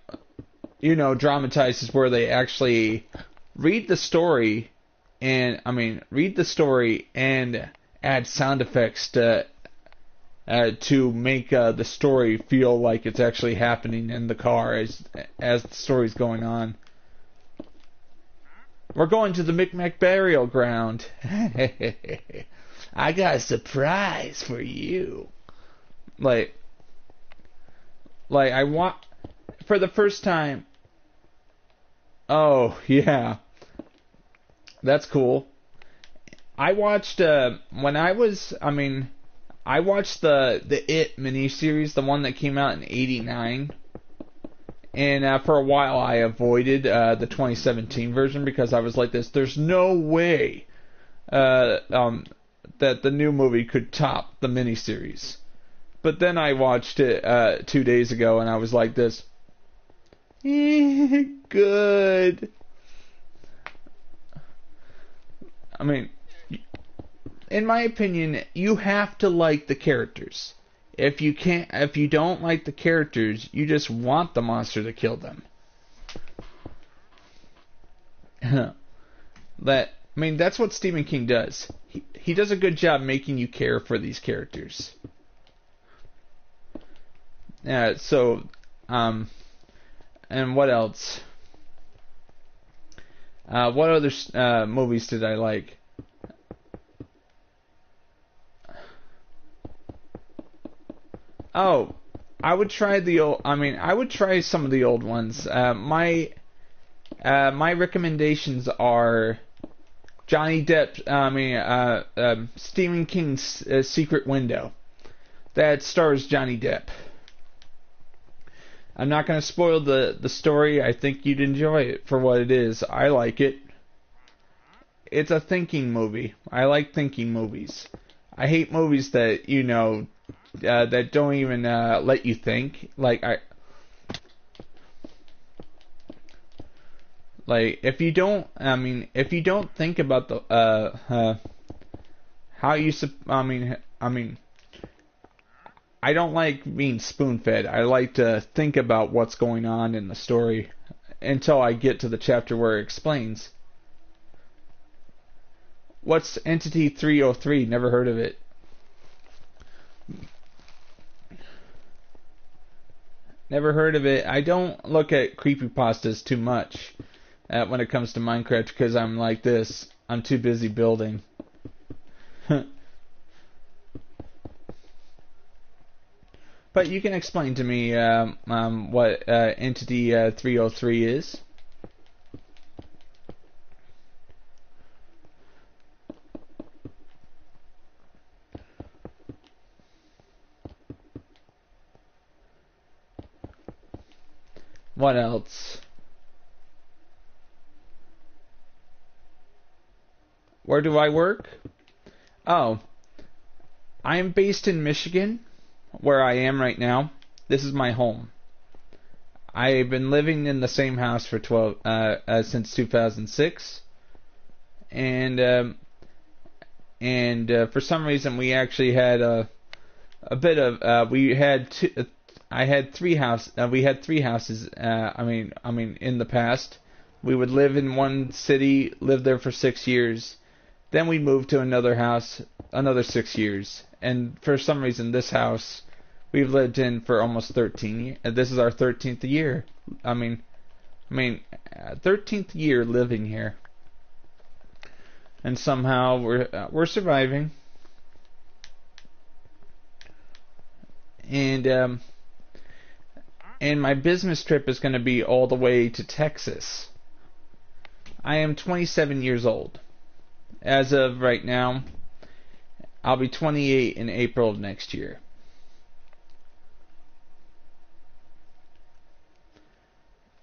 you know, dramatized is where they actually read the story and add sound effects to make the story feel like it's actually happening in the car as the story's going on. We're going to the Micmac burial ground. I got a surprise for you. Like I want for the first time. Oh yeah, that's cool. I watched I watched the It miniseries, the one that came out in '89, And for a while I avoided the 2017 version because I was like this, there's no way that the new movie could top the miniseries. But then I watched it 2 days ago and I was like this, good. I mean, in my opinion, you have to like the characters. If you don't like the characters, you just want the monster to kill them. That's what Stephen King does. He does a good job making you care for these characters. And what else? What other movies did I like? Oh, I would try I would try some of the old ones. My recommendations are Johnny Depp. Stephen King's Secret Window. That stars Johnny Depp. I'm not going to spoil the story. I think you'd enjoy it for what it is. I like it. It's a thinking movie. I like thinking movies. I hate movies that, that don't even let you think. If you don't think about the I don't like being spoon-fed. I like to think about what's going on in the story until I get to the chapter where it explains. What's Entity 303? Never heard of it. Never heard of it. I don't look at creepypastas too much when it comes to Minecraft because I'm like this. I'm too busy building. But you can explain to me what Entity 303 is. What else? Where do I work? Oh, I am based in Michigan, where I am right now. This is my home. I've been living in the same house for since 2006, and for some reason we actually had a bit of we had two. I had three houses. We had three houses. In the past, we would live in one city, live there for 6 years. Then we moved to another house, another 6 years. And for some reason, this house we've lived in for almost 13 years. This is our 13th year. 13th year living here. And somehow we're surviving. And my business trip is going to be all the way to Texas. I am 27 years old. As of right now, I'll be 28 in April of next year.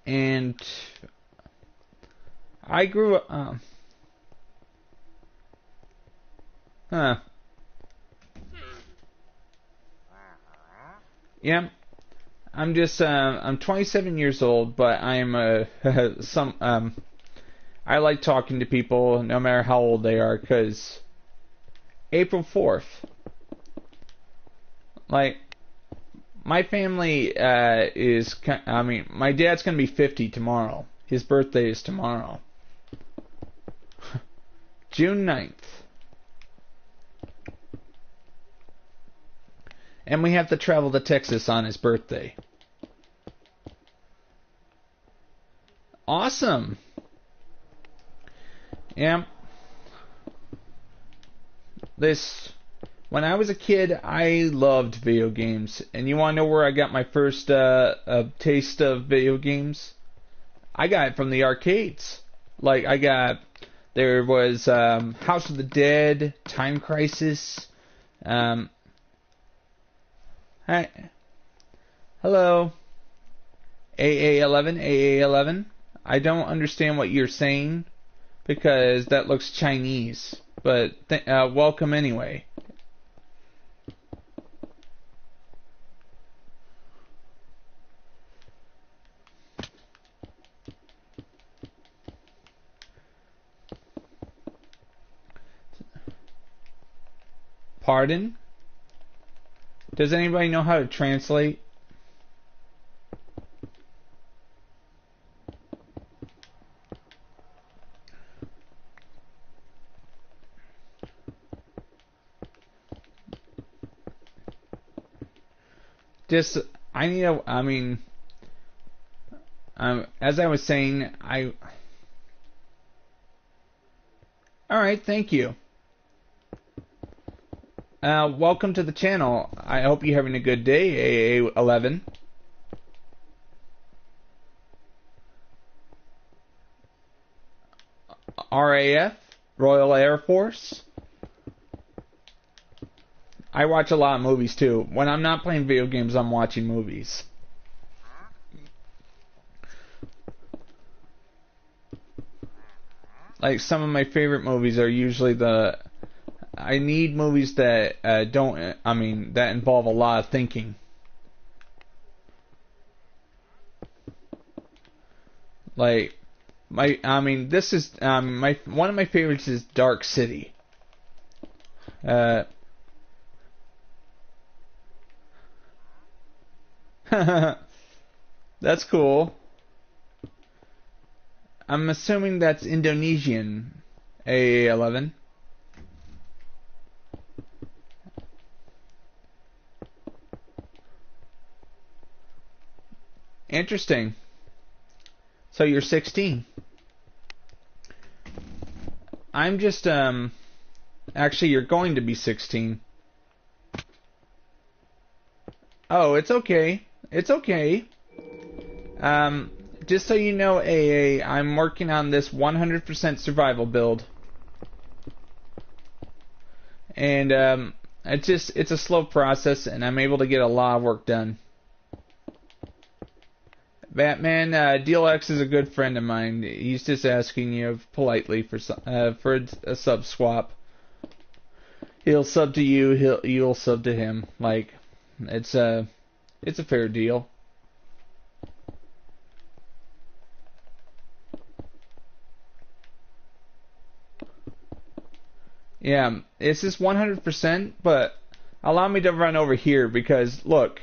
And I grew up... Yeah. I'm 27 years old, but I'm I like talking to people no matter how old they are, because April 4th, my family my dad's going to be 50 tomorrow. His birthday is tomorrow. June 9th. And we have to travel to Texas on his birthday. Awesome. Yeah. When I was a kid, I loved video games. And you want to know where I got my first taste of video games? I got it from the arcades. There was House of the Dead, Time Crisis, Hi. Hello. AA11, AA11. I don't understand what you're saying because that looks Chinese, but welcome anyway. Pardon? Does anybody know how to translate? Just, I need a, I mean, as I was saying, alright, thank you. Welcome to the channel. I hope you're having a good day, AA11. RAF, Royal Air Force. I watch a lot of movies too. When I'm not playing video games, I'm watching movies. Like, some of my favorite movies are usually I need movies that that involve a lot of thinking. Like, this is, one of my favorites is Dark City. That's cool. I'm assuming that's Indonesian, AA11. Interesting. So you're 16. I'm just, actually you're going to be 16. Oh, it's okay. It's okay. Just so you know, AA, I'm working on this 100% survival build. And, it's a slow process, and I'm able to get a lot of work done. Batman, DLX is a good friend of mine. He's just asking you politely for a sub swap. He'll sub to you, you'll sub to him. Like, it's a fair deal. Yeah, this is 100%, but allow me to run over here because, look,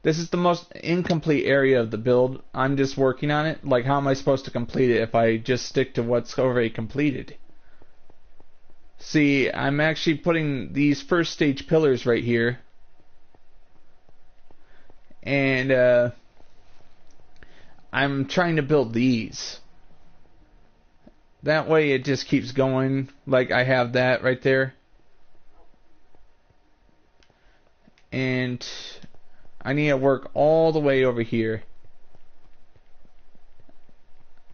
this is the most incomplete area of the build. I'm just working on it. Like, how am I supposed to complete it if I just stick to what's already completed? See, I'm actually putting these first stage pillars right here. And, I'm trying to build these. That way it just keeps going. Like, I have that right there. And I need to work all the way over here.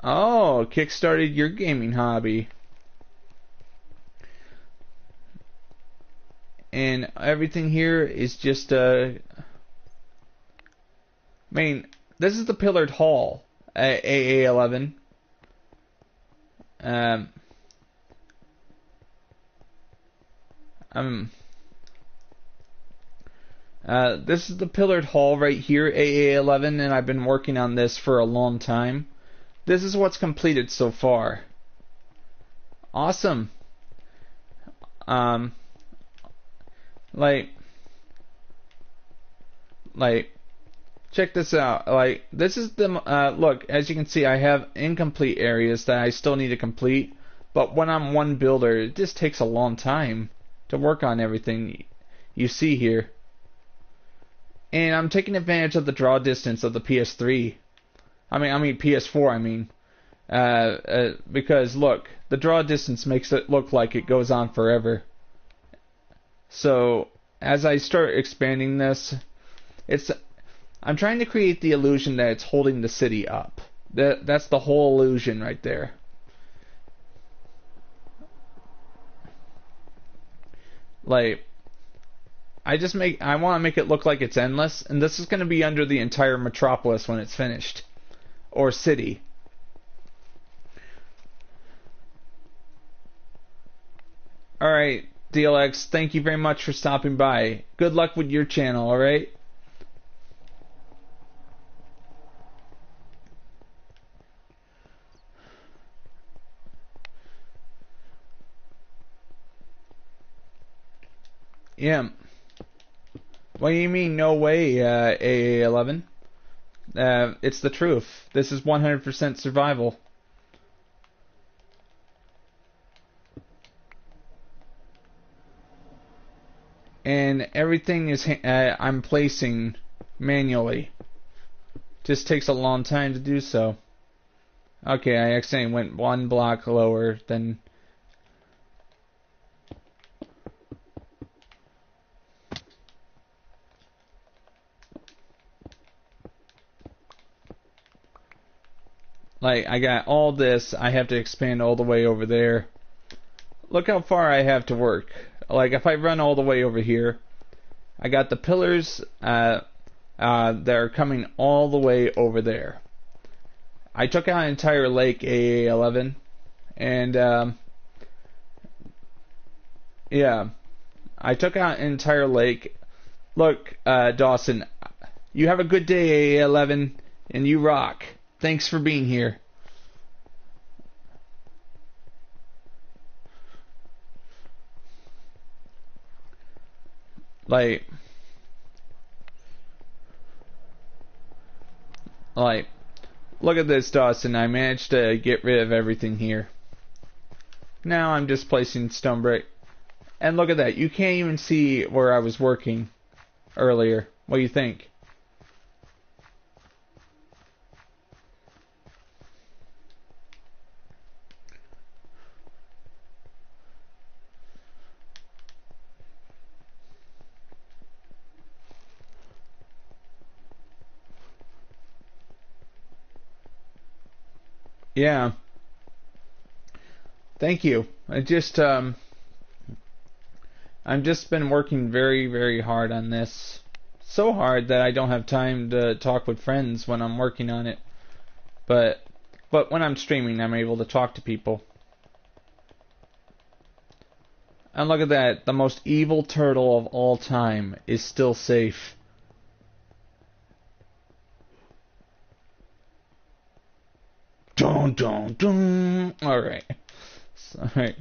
Oh, kickstarted your gaming hobby. And everything here is just this is the pillared hall at AA11. This is the pillared hall right here, AA11, and I've been working on this for a long time. This is what's completed so far. Awesome. Check this out. Like, this is the, look, as you can see, I have incomplete areas that I still need to complete, but when I'm one builder, it just takes a long time to work on everything you see here. And I'm taking advantage of the draw distance of the PS3. PS4, because look, the draw distance makes it look like it goes on forever. So, as I start expanding this, I'm trying to create the illusion that it's holding the city up. That's the whole illusion right there. Like, I want to make it look like it's endless, and this is going to be under the entire metropolis when it's finished. or city. Alright, DLX, thank you very much for stopping by. Good luck with your channel, alright? Yeah. What do you mean, no way, AA11? It's the truth. This is 100% survival. And everything is I'm placing manually. Just takes a long time to do so. Okay, I accidentally went one block lower than... Like, I got all this, I have to expand all the way over there. Look how far I have to work. Like, if I run all the way over here, I got the pillars that are coming all the way over there. I took out an entire lake, AA11, and, yeah, I took out an entire lake. Look, Dawson, you have a good day, AA11, and you rock. Thanks for being here. Like, look at this, Dawson. I managed to get rid of everything here. Now I'm just placing stone brick. And look at that. You can't even see where I was working earlier. What do you think? Yeah. Thank you. I've just been working very, very hard on this. So hard that I don't have time to talk with friends when I'm working on it. But when I'm streaming, I'm able to talk to people. And look at that. The most evil turtle of all time is still safe. Dun dun dun. Alright. Alright.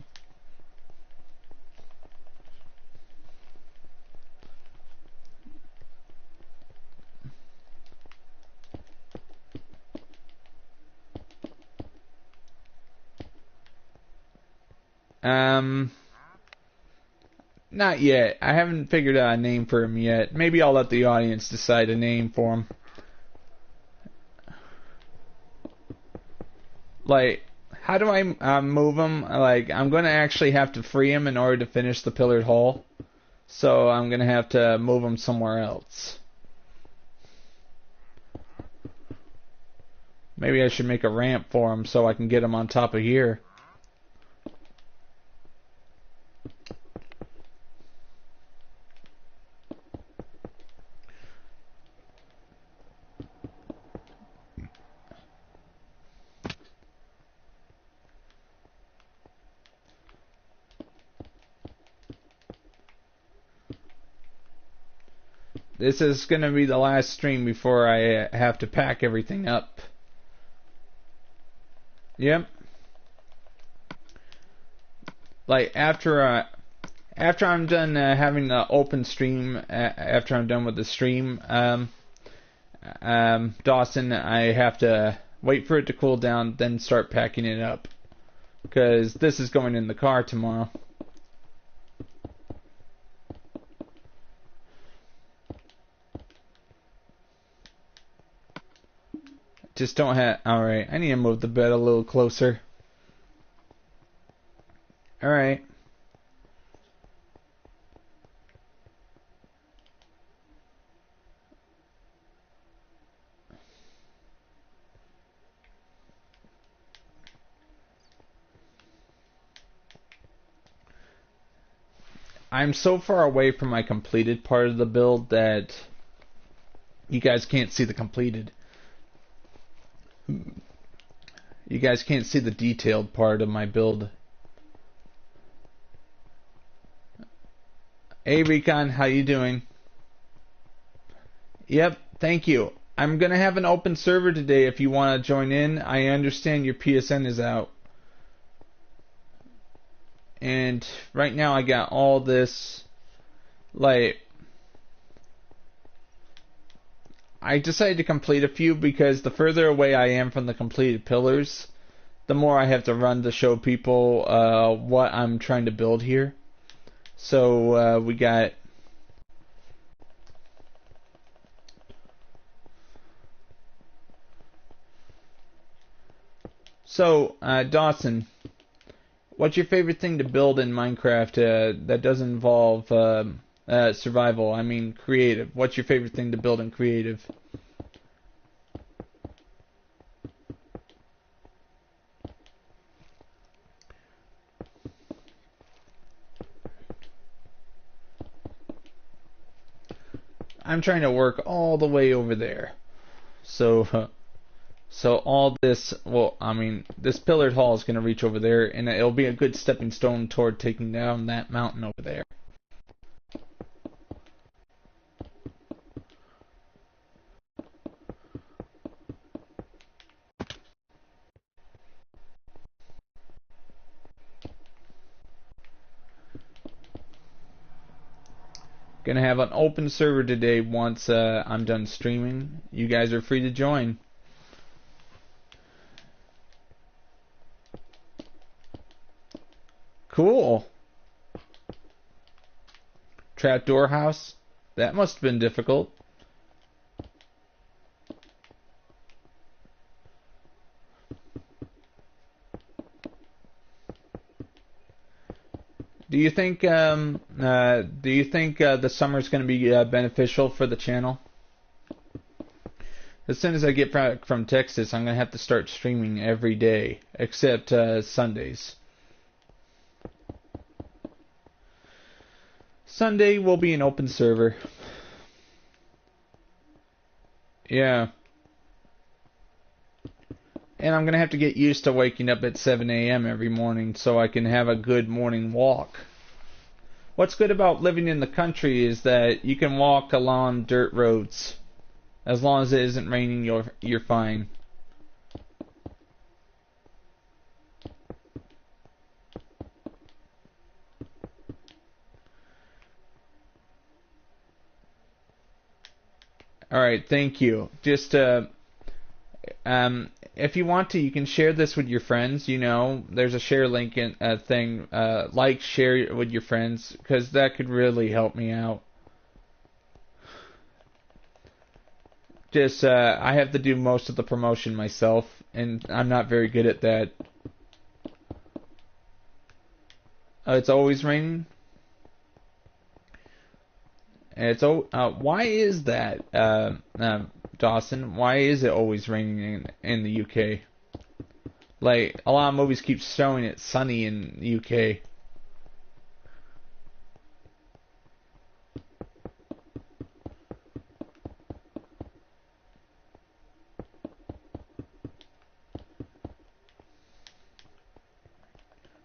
Not yet. I haven't figured out a name for him yet. Maybe I'll let the audience decide a name for him. Like, how do I move him? Like, I'm going to actually have to free him in order to finish the pillared hall. So I'm going to have to move him somewhere else. Maybe I should make a ramp for him so I can get him on top of here. This is going to be the last stream before I have to pack everything up. Yep. Like, after I'm done having the open stream, after I'm done with the stream, Dawson, I have to wait for it to cool down, then start packing it up. Because this is going in the car tomorrow. Just don't have... Alright, I need to move the bed a little closer. Alright. I'm so far away from my completed part of the build that you guys can't see the completed. You guys can't see the detailed part of my build. Hey Recon, how you doing? Yep, thank you. I'm gonna have an open server today if you want to join in. I understand your PSN is out. And right now I got all this, like, I decided to complete a few because the further away I am from the completed pillars, the more I have to run to show people what I'm trying to build here. So we got Dawson, what's your favorite thing to build in Minecraft that doesn't involve survival? I mean creative. What's your favorite thing to build in creative? I'm trying to work all the way over there. So all this, well, I mean, this pillared hall is going to reach over there, and it'll be a good stepping stone toward taking down that mountain over there. Gonna have an open server today once I'm done streaming. You guys are free to join. Cool. Trapdoor house? That must have been difficult. Do you think the summer's going to be beneficial for the channel? As soon as I get back from Texas, I'm going to have to start streaming every day, except Sundays. Sunday will be an open server. Yeah. And I'm going to have to get used to waking up at 7 a.m. every morning so I can have a good morning walk. What's good about living in the country is that you can walk along dirt roads. As long as it isn't raining, you're fine. Alright, thank you. Just, if you want to, you can share this with your friends. You know, there's a share link in thing. Share it with your friends, because that could really help me out. Just, I have to do most of the promotion myself, and I'm not very good at that. It's always raining. Why is that, Dawson? Why is it always raining in the UK? Like, a lot of movies keep showing it sunny in the UK.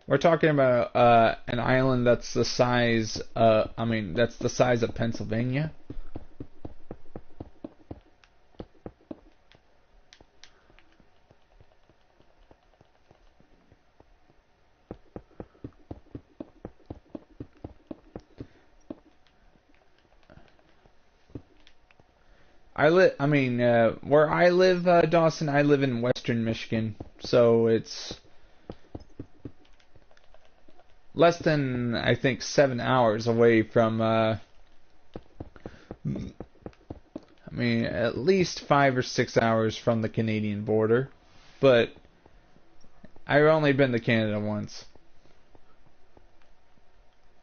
We're talking about an island that's the size, that's the size of Pennsylvania. Where I live, Dawson, I live in Western Michigan, so it's less than, I think, 7 hours away from, at least 5 or 6 hours from the Canadian border, but I've only been to Canada once.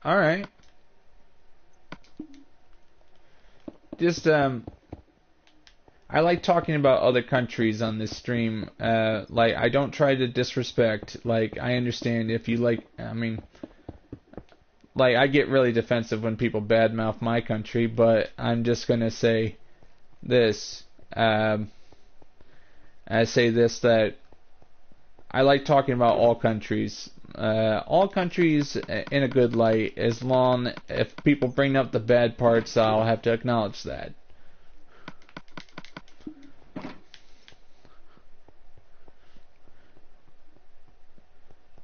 Alright. Just, I like talking about other countries on this stream. I don't try to disrespect. I understand if you I get really defensive when people badmouth my country, but I'm just gonna say this. I say this, that I like talking about all countries. All countries in a good light, as long if people bring up the bad parts, I'll have to acknowledge that.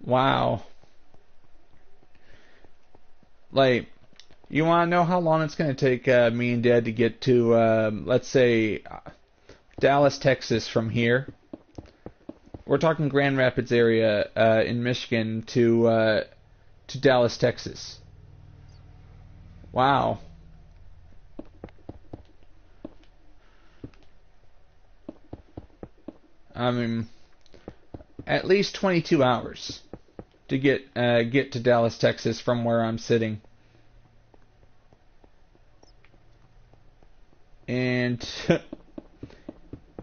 Wow. Like, you want to know how long it's going to take me and Dad to get to, let's say, Dallas, Texas from here? We're talking Grand Rapids area in Michigan to Dallas, Texas. Wow. I mean, at least 22 hours to get to Dallas, Texas from where I'm sitting. And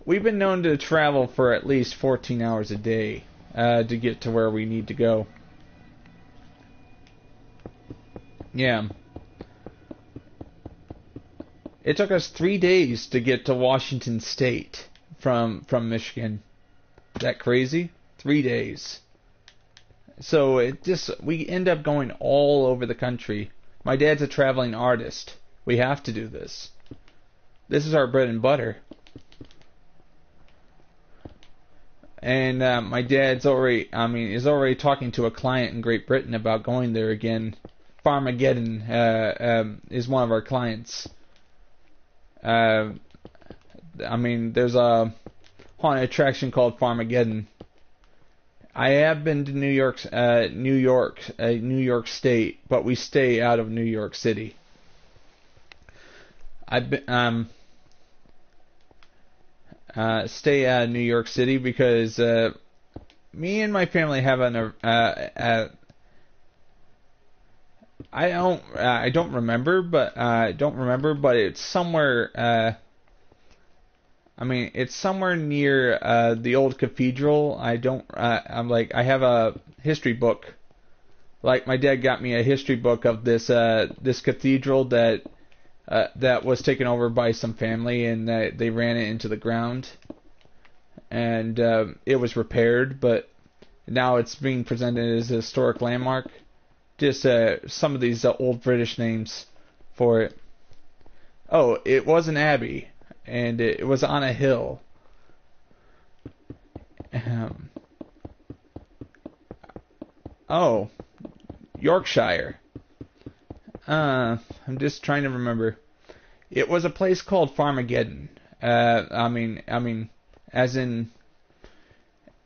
we've been known to travel for at least 14 hours a day to get to where we need to go. Yeah. It took us 3 days to get to Washington State from Michigan. Is that crazy? 3 days. So we end up going all over the country. My dad's a traveling artist. We have to do this. This is our bread and butter. And my dad's is already talking to a client in Great Britain about going there again. Farmageddon is one of our clients. There's a haunted attraction called Farmageddon. I have been to New York State, but we stay out of New York City. I've been stay out of New York City because me and my family have I don't remember, but it's somewhere. It's somewhere near the old cathedral. I have a history book. Like, my dad got me a history book of this cathedral that was taken over by some family, and they ran it into the ground, and it was repaired, but now it's being presented as a historic landmark. Just some of these old British names for it. Oh, it was an abbey, and it was on a hill. Oh, Yorkshire. I'm just trying to remember. It was a place called Farmageddon.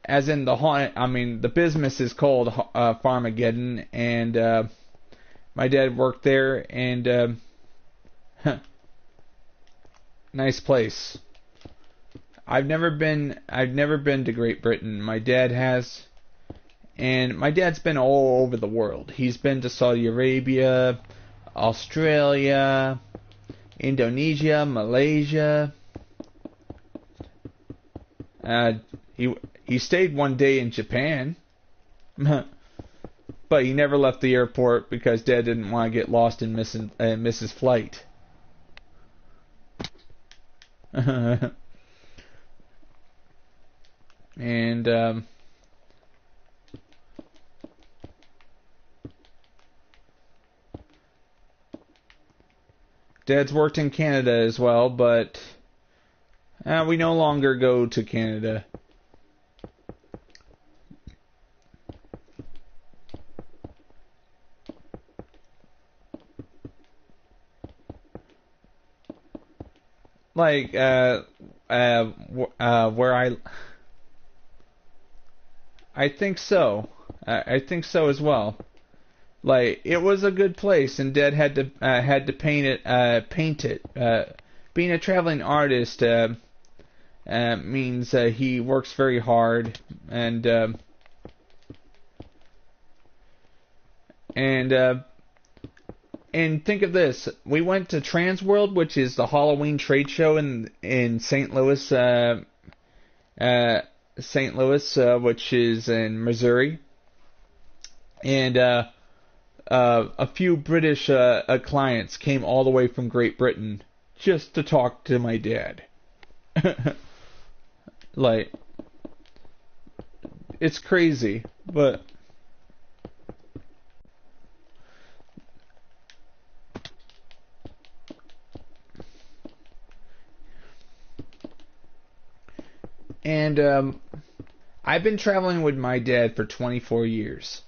As in the haunted. The business is called Farmageddon, and my dad worked there, and nice place. I've never been to Great Britain. My dad has. And my dad's been all over the world. He's been to Saudi Arabia, Australia, Indonesia, Malaysia. He stayed one day in Japan. But he never left the airport because Dad didn't want to get lost and miss his flight. And Dad's worked in Canada as well, but we no longer go to Canada. Like, where I think so. I think so as well. Like, it was a good place, and Dad had to paint it. Being a traveling artist means he works very hard, and think of this: we went to Transworld, which is the Halloween trade show in St. Louis, which is in Missouri, and a few British clients came all the way from Great Britain just to talk to my dad. Like, it's crazy, but and I've been traveling with my dad for 24 years.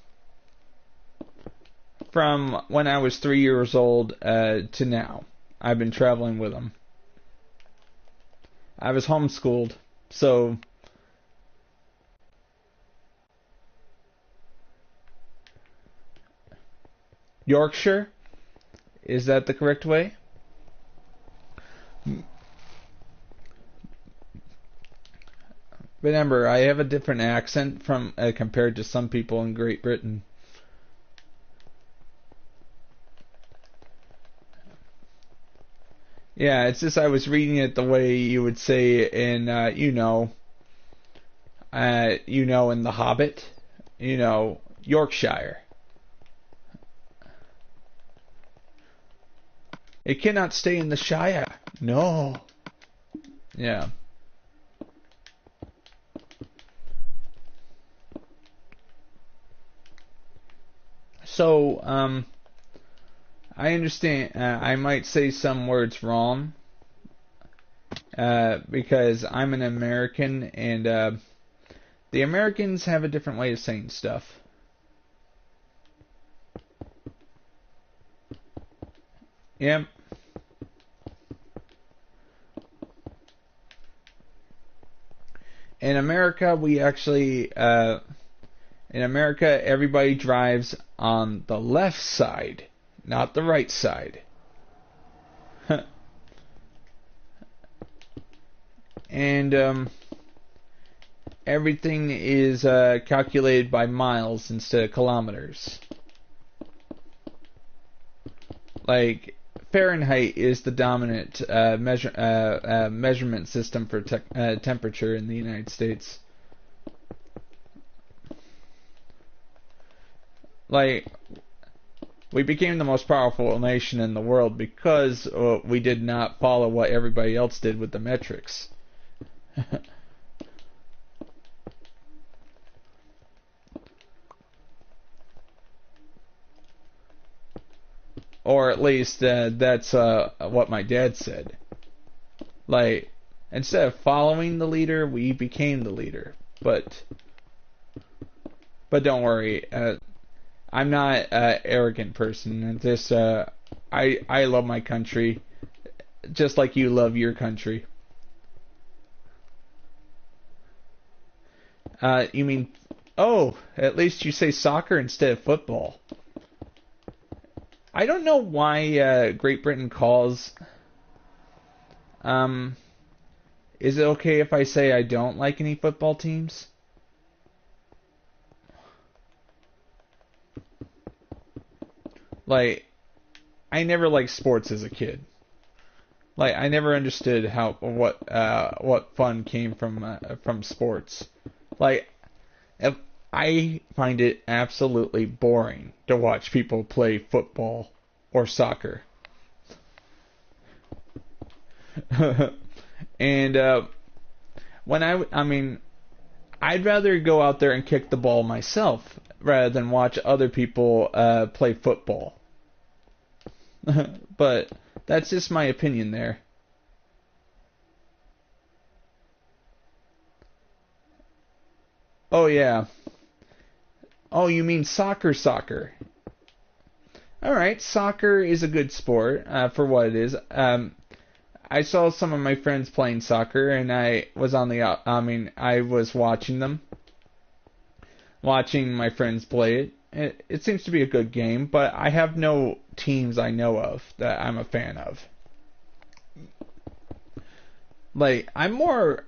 From when I was 3 years old to now, I've been traveling with him. I was homeschooled, so Yorkshire, is that the correct way? Remember, I have a different accent from compared to some people in Great Britain. Yeah, it's just I was reading it the way you would say in, in The Hobbit, Yorkshire. It cannot stay in the Shire. No. Yeah. So, I understand. I might say some words wrong because I'm an American, and the Americans have a different way of saying stuff. Yep. In America, everybody drives on the left side, not the right side. And everything is calculated by miles instead of kilometers. Like, Fahrenheit is the dominant measurement system for temperature in the United States. Like, we became the most powerful nation in the world because we did not follow what everybody else did with the metrics. Or at least that's what my dad said. Like, instead of following the leader, we became the leader. But don't worry, I'm not an arrogant person. I love my country, just like you love your country. You mean, oh, at least you say soccer instead of football. I don't know why Great Britain calls... is it okay if I say I don't like any football teams? Like, I never liked sports as a kid. Like, I never understood what fun came from sports. Like, I find it absolutely boring to watch people play football or soccer. And I'd rather go out there and kick the ball myself rather than watch other people play football. But that's just my opinion there. Oh, yeah. Oh, you mean soccer. Alright, soccer is a good sport for what it is. I saw some of my friends playing soccer, and I was I was watching them. Watching my friends play it. It seems to be a good game, but I have no teams I know of that I'm a fan of. Like, I'm more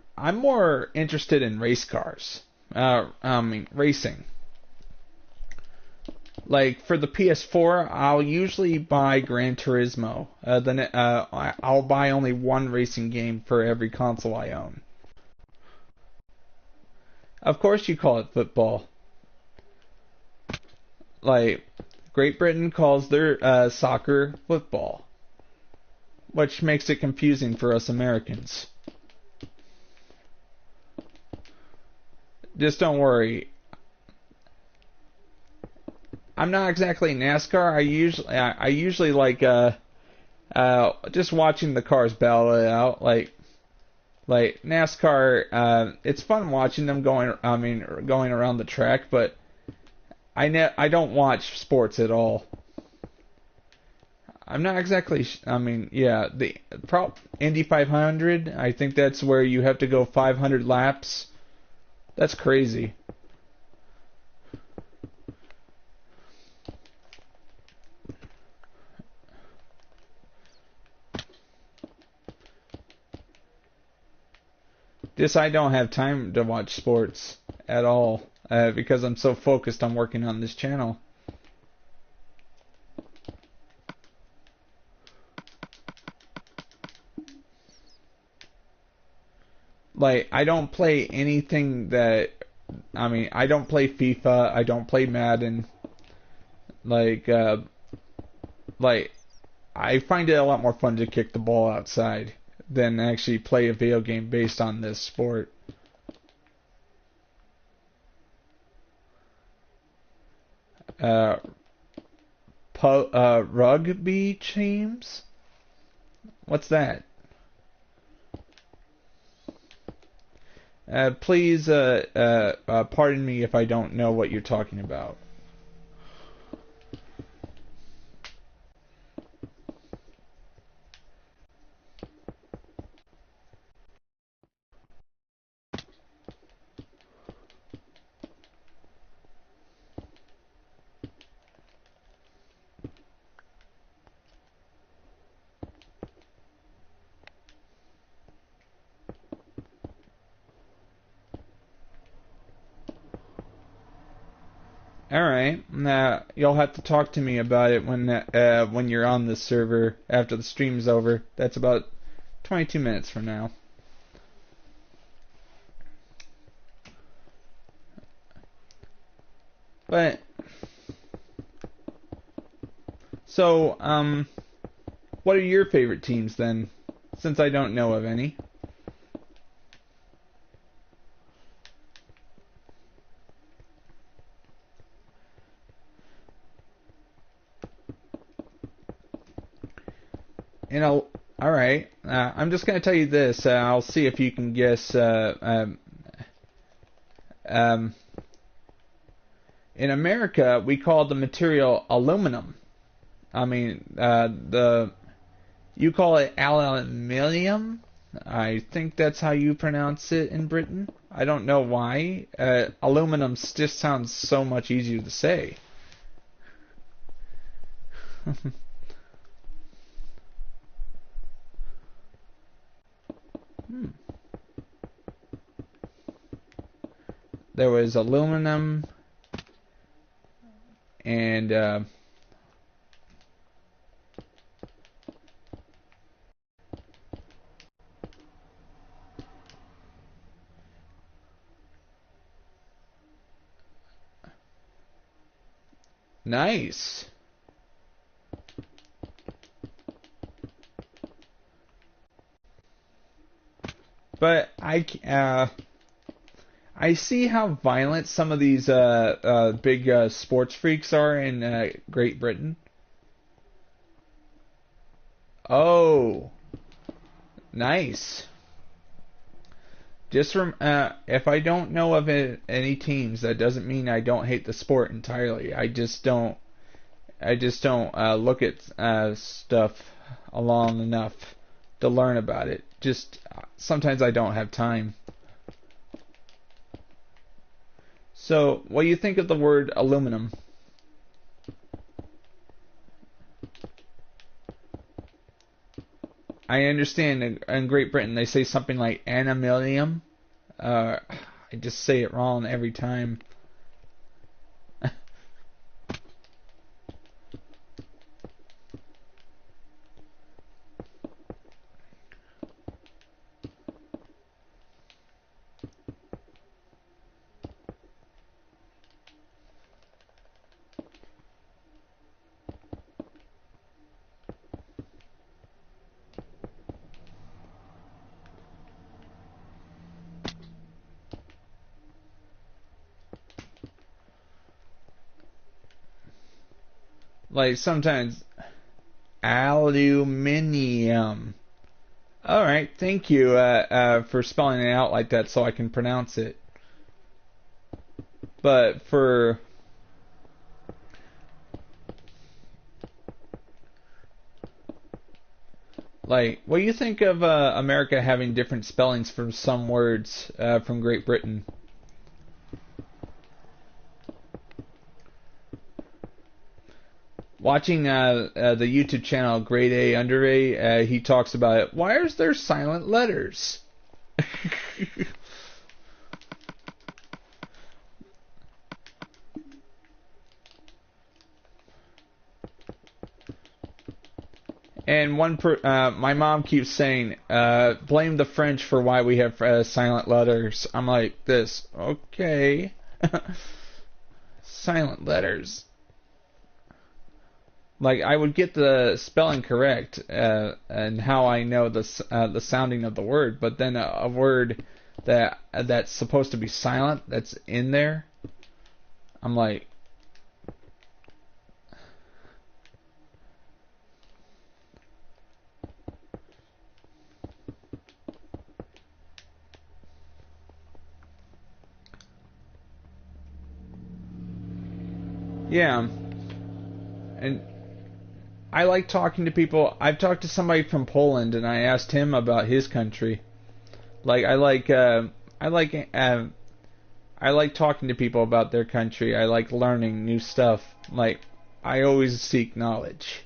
interested in race cars. Racing. Like, for the PS4, I'll usually buy Gran Turismo. I'll buy only one racing game for every console I own. Of course you call it football. Like, Great Britain calls their soccer football, which makes it confusing for us Americans. Just don't worry. I'm not exactly NASCAR. I usually like just watching the cars battle it out. Like NASCAR, it's fun watching them going around the track, but I don't watch sports at all. I'm not exactly. Yeah, the Indy 500. I think that's where you have to go 500 laps. That's crazy. I don't have time to watch sports at all because I'm so focused on working on this channel. Like, I don't play anything that. I don't play FIFA. I don't play Madden. Like, uh, like I find it a lot more fun to kick the ball outside than actually play a video game based on this sport. Uh, Rugby teams? What's that? Please, pardon me if I don't know what you're talking about. All right, you'll have to talk to me about it when you're on the server after the stream's over. That's about 22 minutes from now. But so, what are your favorite teams then? Since I don't know of any. All right. I'm just gonna tell you this. I'll see if you can guess. In America, we call the material aluminum. The you call it aluminium. I think that's how you pronounce it in Britain. I don't know why. Aluminum just sounds so much easier to say. There was aluminum and nice. But I see how violent some of these big sports freaks are in Great Britain. Oh, nice. If I don't know of any teams, that doesn't mean I don't hate the sport entirely. I just don't. Look at stuff long enough to learn about it. Just sometimes I don't have time. So, what do you think of the word aluminum? I understand in Great Britain they say something like anamilium. I just say it wrong every time. Like sometimes aluminium. All right, thank you for spelling it out like that so I can pronounce it. But for like, what do you think of America having different spellings for some words from Great Britain? Watching the YouTube channel Grade A Under A, he talks about it. Why is there silent letters? And my mom keeps saying, blame the French for why we have silent letters. I'm like, this, okay. Silent letters. Like, I would get the spelling correct and how I know the sounding of the word, but then a word that's supposed to be silent that's in there, I'm like, yeah. And I like talking to people. I've talked to somebody from Poland, and I asked him about his country. Like I like talking to people about their country. I like learning new stuff. Like, I always seek knowledge.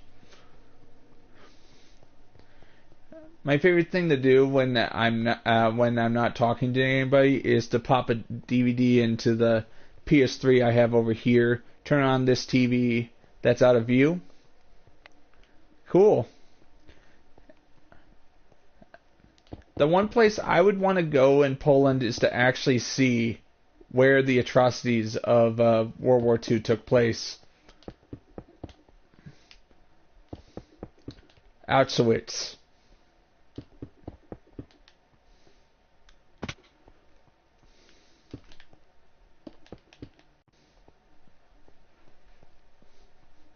My favorite thing to do when I'm not talking to anybody is to pop a DVD into the PS3 I have over here. Turn on this TV that's out of view. Cool. The one place I would want to go in Poland is to actually see where the atrocities of World War II took place. Auschwitz.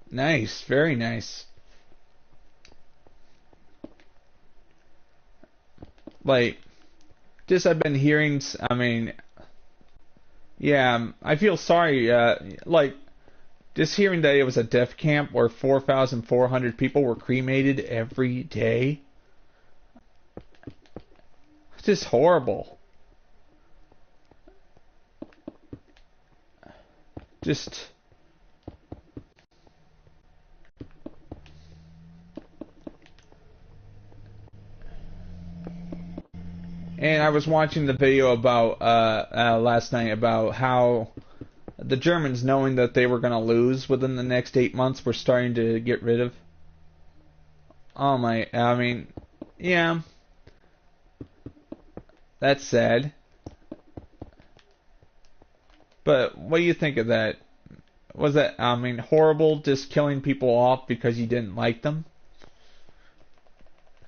Nice, very nice. Like, just I've been hearing, I mean, yeah, I feel sorry, like, just hearing that it was a death camp where 4,400 people were cremated every day. It's just horrible. Just... And I was watching the video about last night about how the Germans, knowing that they were going to lose within the next 8 months, were starting to get rid of. Oh my! I mean, yeah, that's sad. But what do you think of that? Was that, I mean, horrible? Just killing people off because you didn't like them?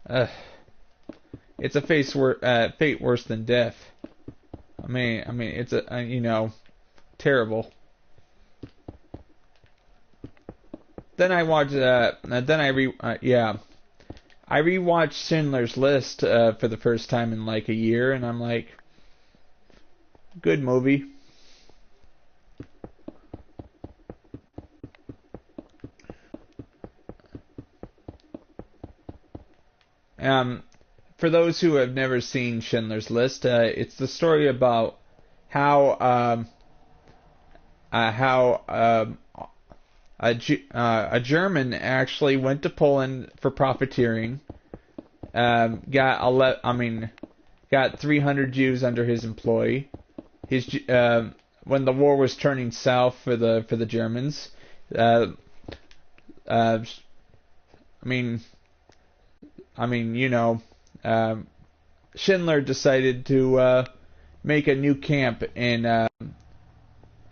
Ugh. It's a fate worse than death. I mean, it's terrible. Then I watched, I rewatched Schindler's List for the first time in like a year, and I'm like, good movie. For those who have never seen Schindler's List, it's the story about how a German actually went to Poland for profiteering. Got 300 Jews under his employ. When the war was turning south for the Germans, Schindler decided to make a new camp in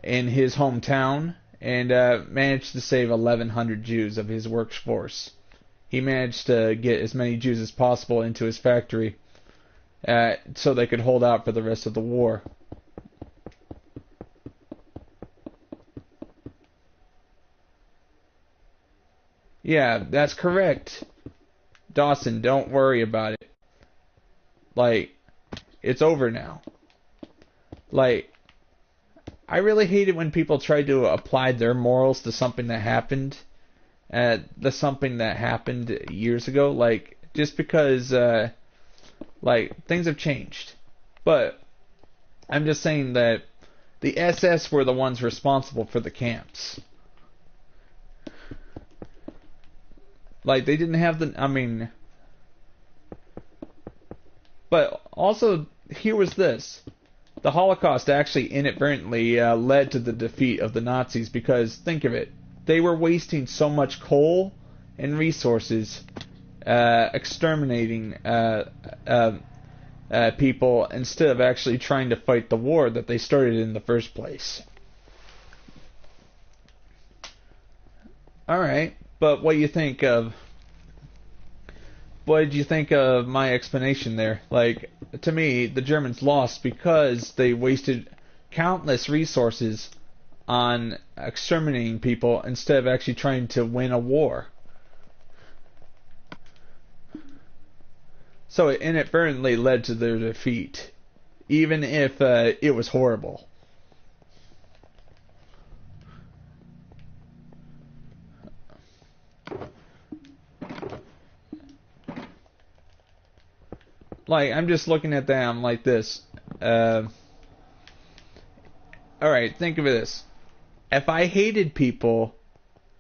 his hometown and managed to save 1,100 Jews of his workforce. He managed to get as many Jews as possible into his factory so they could hold out for the rest of the war. Yeah, that's correct. Dawson, don't worry about it. Like, it's over now. Like, I really hate it when people try to apply their morals to something that happened. Something that happened years ago. Like, just because, like, things have changed. But I'm just saying that the SS were the ones responsible for the camps. Like, they didn't have but also, here was this. The Holocaust actually inadvertently led to the defeat of the Nazis because, think of it, they were wasting so much coal and resources exterminating people instead of actually trying to fight the war that they started in the first place. Alright, but what did you think of my explanation there? Like, to me, the Germans lost because they wasted countless resources on exterminating people instead of actually trying to win a war. So it inadvertently led to their defeat, even if it was horrible. Like, I'm just looking at them like this. Alright, think of this. If I hated people,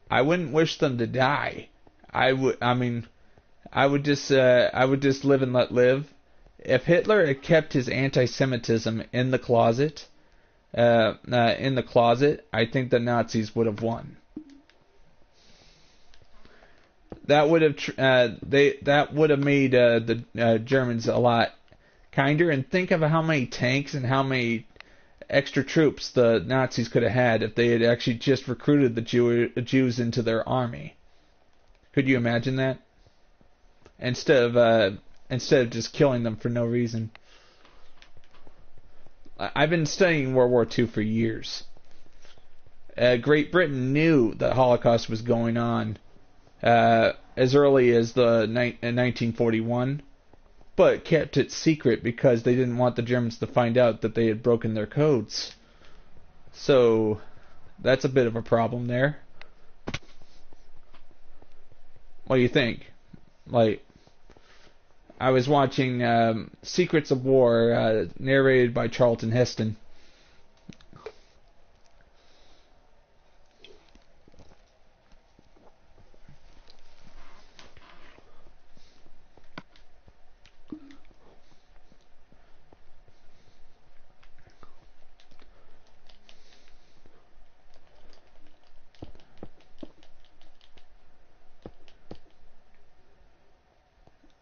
I wouldn't wish them to die. I would just live and let live. If Hitler had kept his anti-Semitism in the closet, I think the Nazis would have won. That would have made the Germans a lot kinder. And think of how many tanks and how many extra troops the Nazis could have had if they had actually just recruited the Jews into their army. Could you imagine that? Instead of just killing them for no reason. I've been studying World War II for years. Great Britain knew the Holocaust was going on as early as 1941, but kept it secret because they didn't want the Germans to find out that they had broken their codes. So that's a bit of a problem there. What do you think? Like, I was watching Secrets of War, narrated by Charlton Heston.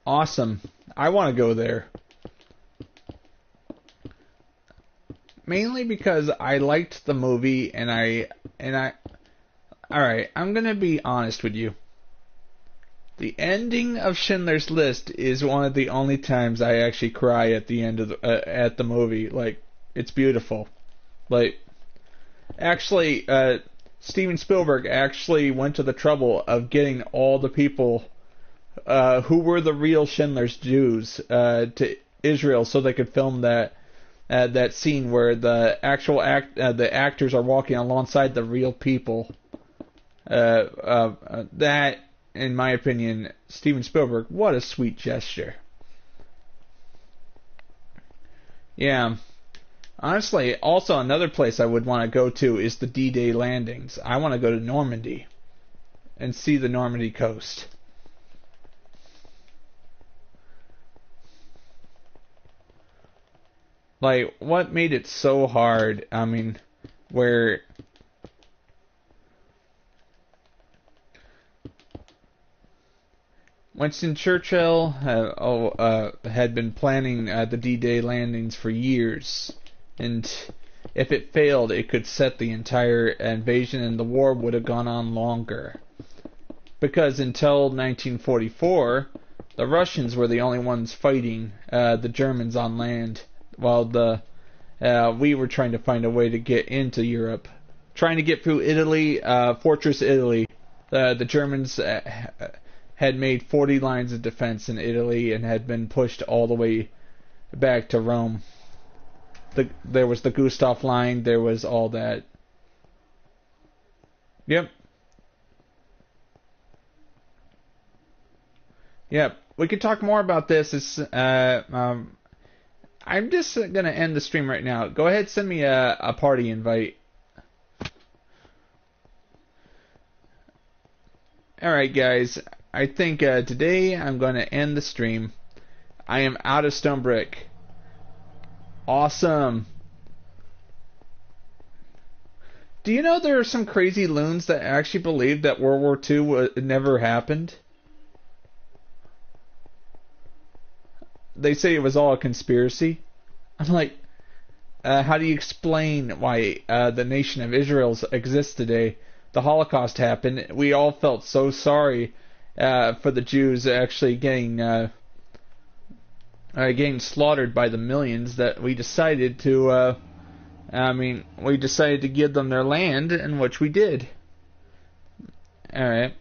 Awesome. I want to go there. Mainly because I liked the movie and I alright, I'm going to be honest with you. The ending of Schindler's List is one of the only times I actually cry at the end of at the movie. Like, it's beautiful. Like, actually, Steven Spielberg actually went to the trouble of getting all the people who were the real Schindler's Jews to Israel so they could film that scene where the actual the actors are walking alongside the real people. That, in my opinion, Steven Spielberg, what a sweet gesture. Yeah. Honestly, also another place I would want to go to is the D-Day landings. I want to go to Normandy and see the Normandy coast. Like, what made it so hard? I mean, where Winston Churchill had been planning the D-Day landings for years, and if it failed, it could set the entire invasion, and the war would have gone on longer. Because until 1944, the Russians were the only ones fighting the Germans on land, while we were trying to find a way to get into Europe, trying to get through Italy, Fortress Italy, The Germans had made 40 lines of defense in Italy and had been pushed all the way back to Rome. There was the Gustav line, there was all that. Yep. Yep. We could talk more about this. I'm just going to end the stream right now. Go ahead, send me a party invite. Alright, guys. I think today I'm going to end the stream. I am out of stone brick. Awesome. Do you know there are some crazy loons that actually believe that World War II never happened? They say it was all a conspiracy. I'm like, how do you explain why the nation of Israel exists today? The Holocaust happened. We all felt so sorry for the Jews actually getting slaughtered by the millions that we decided to. We decided to give them their land, and which we did. Alright,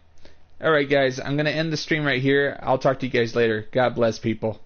guys, I'm going to end the stream right here. I'll talk to you guys later. God bless, people.